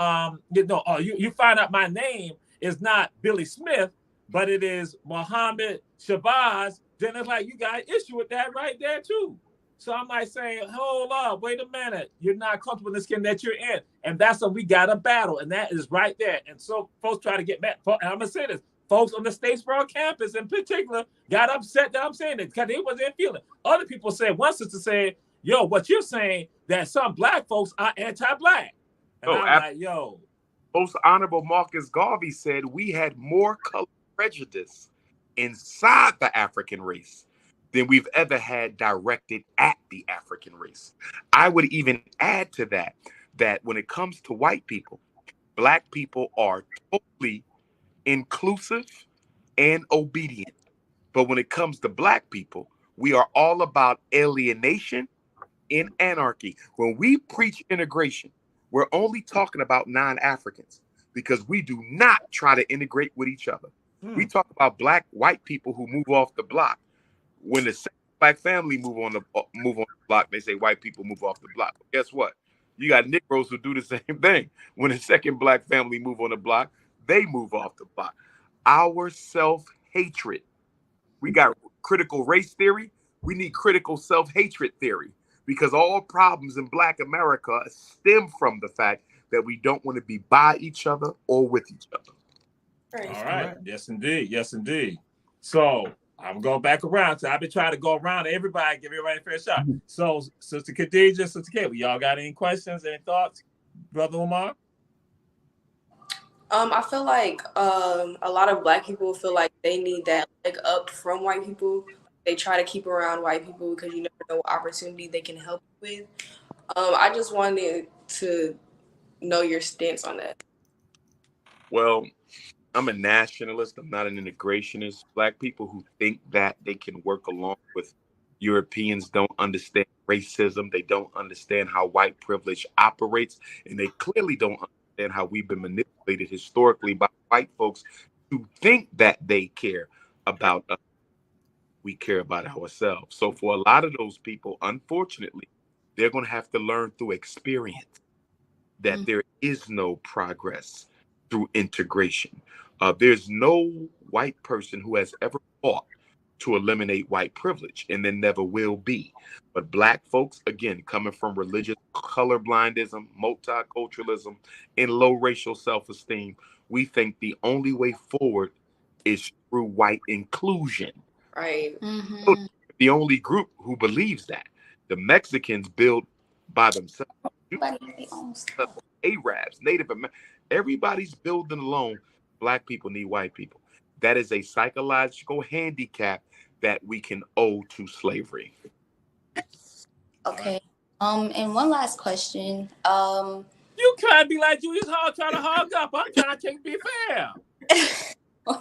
you find out my name is not Billy Smith, but it is Muhammad Shabazz, then it's like, you got an issue with that right there too. So I'm like saying, hold up, wait a minute. You're not comfortable in the skin that you're in. And that's what we got to battle. And that is right there. And so folks try to get mad. And I'm going to say this. Folks on the Statesboro campus in particular got upset that I'm saying it because they wasn't feeling. Other people said, one sister said, yo, what you're saying, that some black folks are anti-black. And I'm like, yo. Most Honorable Marcus Garvey said we had more color prejudice inside the African race than we've ever had directed at the African race. I would even add to that, that when it comes to white people, black people are totally inclusive and obedient. But when it comes to black people, we are all about alienation and anarchy. When we preach integration, we're only talking about non-Africans because we do not try to integrate with each other. We talk about black, white people who move off the block. When the black family move on the block, they say white people move off the block. But guess what? You got Negroes who do the same thing. When the second black family move on the block, they move off the block. Our self-hatred. We got critical race theory. We need critical self-hatred theory because all problems in Black America stem from the fact that we don't want to be by each other or with each other. All right. Yes, indeed. Yes, indeed. So I'm going back around. So I've been trying to go around to everybody, give everybody a fair shot. So Sister Khadija, Sister Kate, y'all got any questions, any thoughts? Brother Umar? I feel like a lot of black people feel like they need that leg up from white people. They try to keep around white people because you never know what opportunity they can help you with. I just wanted to know your stance on that. Well, I'm a nationalist. I'm not an integrationist. Black people who think that they can work along with Europeans don't understand racism. They don't understand how white privilege operates. And they clearly don't understand how we've been manipulated historically by white folks to think that they care about us. We care about ourselves. So for a lot of those people, unfortunately, they're going to have to learn through experience that there is no progress through integration. There's no white person who has ever fought to eliminate white privilege, and there never will be. But black folks, again, coming from religious colorblindism, multiculturalism, and low racial self-esteem, we think the only way forward is through white inclusion. Right. Mm-hmm. The only group who believes that. The Mexicans build by themselves. Arabs, Native Americans, everybody's building alone. Black people need white people. That is a psychological handicap that we can owe to slavery. Okay. And one last question. You can't be like Julius Hall trying to hog up. I'm trying to be fair.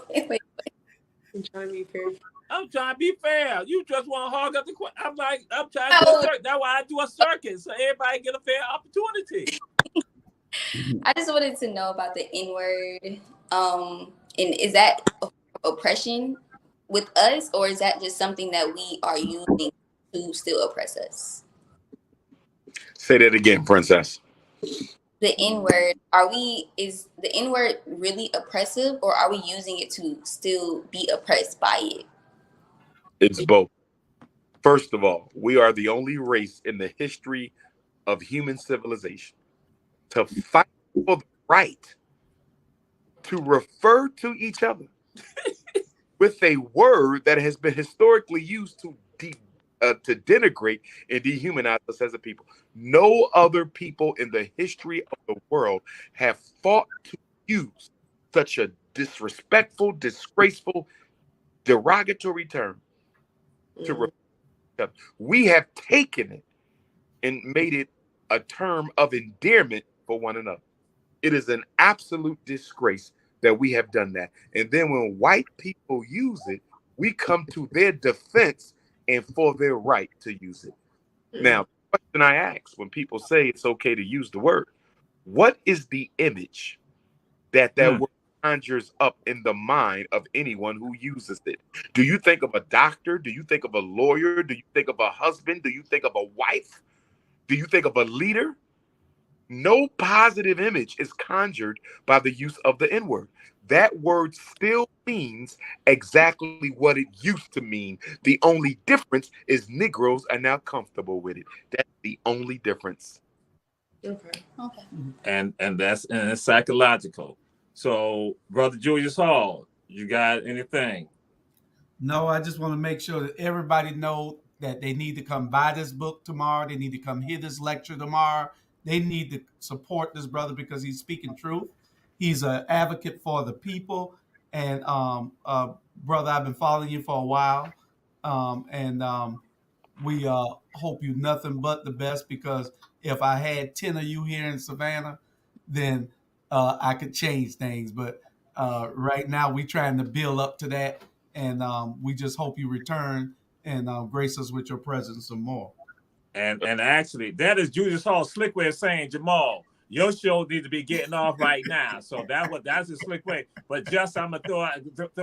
wait. I'm trying to be fair. I'm trying to be fair. You just want to hog up the question. I'm trying to do a circuit. That's why I do a circuit, so everybody get a fair opportunity. I just wanted to know about the N-word. And is that oppression with us, or is that just something that we are using to still oppress us? Say that again, Princess. The N-word, is the N-word really oppressive, or are we using it to still be oppressed by it? It's both. First of all, we are the only race in the history of human civilization to fight for the right to refer to each other with a word that has been historically used to denigrate and dehumanize us as a people. No other people in the history of the world have fought to use such a disrespectful, disgraceful, derogatory term to refer to each other. We have taken it and made it a term of endearment for one another. It is an absolute disgrace that we have done that. And then when white people use it, we come to their defense and for their right to use it. Now, the question I ask when people say it's okay to use the word, what is the image that word conjures up in the mind of anyone who uses it. Do you think of a doctor? Do you think of a lawyer? Do you think of a husband? Do you think of a wife? Do you think of a leader? No positive image is conjured by the use of the N word. That word still means exactly what it used to mean. The only difference is Negroes are now comfortable with it. That's the only difference. Okay. Okay. And it's psychological. So, Brother Julius Hall, you got anything? No, I just want to make sure that everybody know that they need to come buy this book tomorrow. They need to come hear this lecture tomorrow. They need to support this brother because he's speaking truth. He's an advocate for the people. And brother, I've been following you for a while, and we hope you nothing but the best. Because if I had 10 of you here in Savannah, then I could change things. But right now, we're trying to build up to that, and we just hope you return and grace us with your presence some more. And actually, that is Julius Hall's slick way of saying, Jamal, your show needs to be getting off right now. So that's a slick way. But just I'm gonna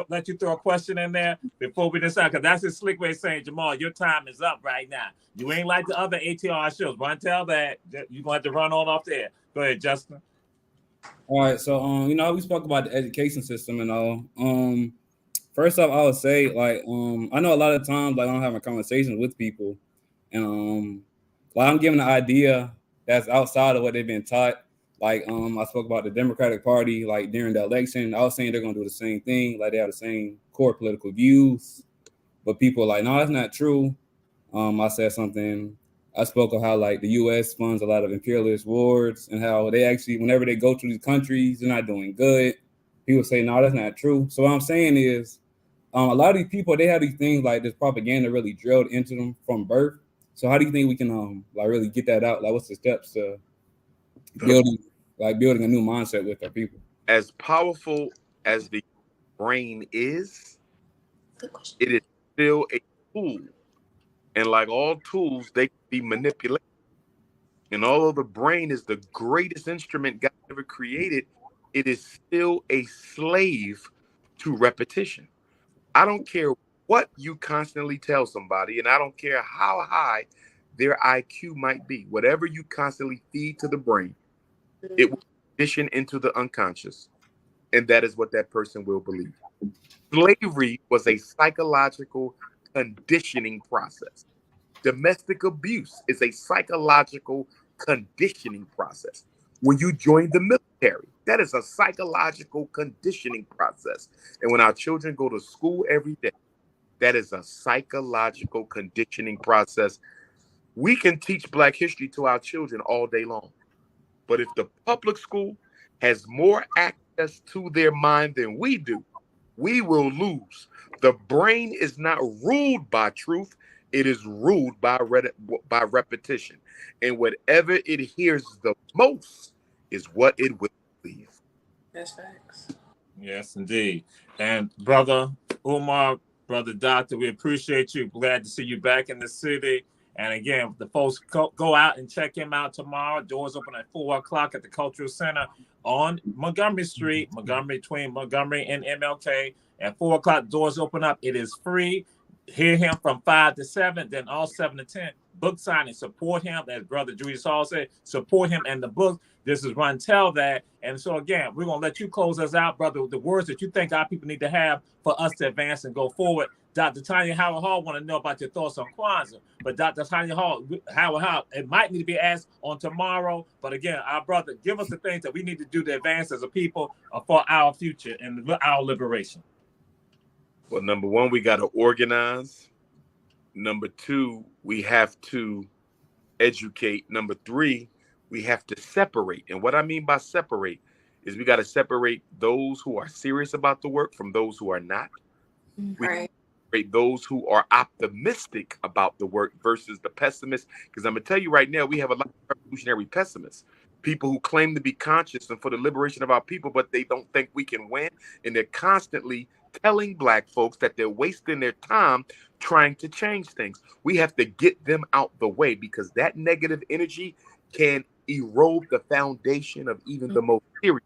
let you throw a question in there before we decide, because that's his slick way of saying, Jamal, your time is up right now. You ain't like the other ATR shows. Run tell that you're gonna have to run on off there. Go ahead, Justin. All right, so we spoke about the education system and all. First off, I would say I know a lot of times I'm having conversations with people, and I'm giving an idea that's outside of what they've been taught. I spoke about the Democratic Party, during the election. I was saying they're gonna do the same thing, they have the same core political views, but people are like, no, that's not true. I said something. I spoke of how the U.S. funds a lot of imperialist wars and how they actually, whenever they go to these countries, they're not doing good. People say, no, that's not true. So what I'm saying is, a lot of these people, they have these things this propaganda really drilled into them from birth. So how do you think we can really get that out? What's the steps to building a new mindset with our people? As powerful as the brain is, Good question. it is still a tool. And like all tools, they can be manipulated. And although the brain is the greatest instrument God ever created, it is still a slave to repetition. I don't care what you constantly tell somebody, and I don't care how high their IQ might be. Whatever you constantly feed to the brain, it will condition into the unconscious. And that is what that person will believe. Slavery was a psychological conditioning process. Domestic abuse is a psychological conditioning process. When you join the military, that is a psychological conditioning process. And when our children go to school every day, that is a psychological conditioning process. We can teach Black history to our children all day long. But if the public school has more access to their mind than we do, we will lose. The brain is not ruled by truth. It is ruled by repetition. And whatever it hears the most is what it will believe. That's facts. Yes, indeed. And Brother Umar, Brother Doctor, we appreciate you. Glad to see you back in the city. And again, the folks go out and check him out tomorrow. Doors open at 4 o'clock at the Cultural Center on Montgomery Street, between Montgomery and MLK. At 4 o'clock, doors open up. It is free. Hear him from 5 to 7, then all 7 to 10. Book signing, support him. As Brother Julius Hall said, support him and the book. This is Run Tell That. And so again, we're going to let you close us out, brother, with the words that you think our people need to have for us to advance and go forward. Dr. Tanya Howard Hall want to know about your thoughts on Kwanzaa. But Dr. Tanya Howard Hall, it might need to be asked on tomorrow. But again, our brother, give us the things that we need to do to advance as a people for our future and our liberation. Well, number one, we got to organize. Number two, we have to educate. Number three, we have to separate. And what I mean by separate is we got to separate those who are serious about the work from those who are not. Right. Those who are optimistic about the work versus the pessimists. Because I'm going to tell you right now, we have a lot of revolutionary pessimists. People who claim to be conscious and for the liberation of our people, but they don't think we can win. And they're constantly telling Black folks that they're wasting their time trying to change things. We have to get them out the way because that negative energy can erode the foundation of even the most serious.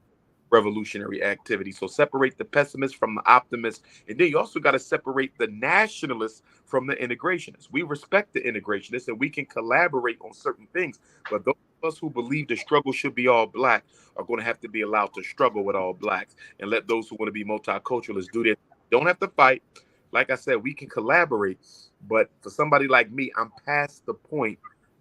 revolutionary activity. So separate the pessimists from the optimists. And then you also got to separate the nationalists from the integrationists. We respect the integrationists and we can collaborate on certain things. But those of us who believe the struggle should be all black are going to have to be allowed to struggle with all blacks, and let those who want to be multiculturalists do that. Don't have to fight. Like I said, we can collaborate. But for somebody like me, I'm past the point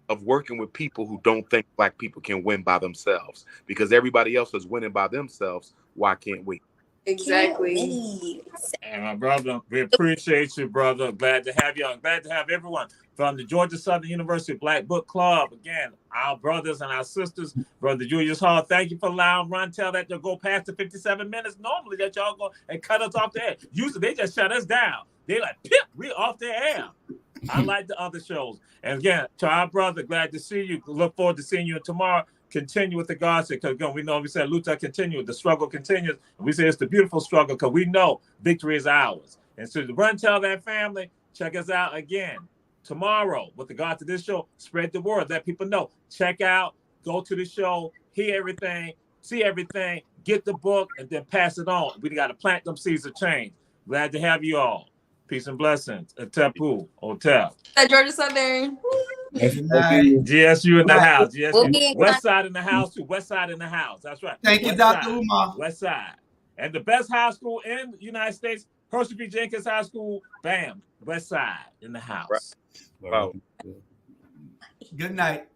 of working with people who don't think black people can win by themselves, because everybody else is winning by themselves. Why can't we? Exactly. And my brother, we appreciate you, brother. Glad to have you. I'm glad to have everyone from the Georgia Southern University Black Book Club. Again, our brothers and our sisters, Brother Julius Hall, thank you for allowing Rontel that to go past the 57 minutes normally that y'all go and cut us off the air. Usually they just shut us down. They like, pip, we off the air. I like the other shows. And again, to our brother, glad to see you. Look forward to seeing you tomorrow. Continue with the gospel, because again, we know we said Luther continue, the struggle continues. And we say it's the beautiful struggle because we know victory is ours. And so to run, tell that family, check us out again tomorrow with regard to this show. Spread the word, let people know. Check out, go to the show, hear everything, see everything, get the book, and then pass it on. We got to plant them seeds of change. Glad to have you all. Peace and blessings. Tapu Hotel. At Georgia Southern. GSU in the house. GSU. We'll be in West Side in the house too. West Side in the house. That's right. Thank you, West Dr. Side. Umar. West Side. And the best high school in the United States, Hershey B. Jenkins High School. Bam. West Side in the house. Right. Wow. Good night.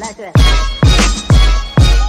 I like that.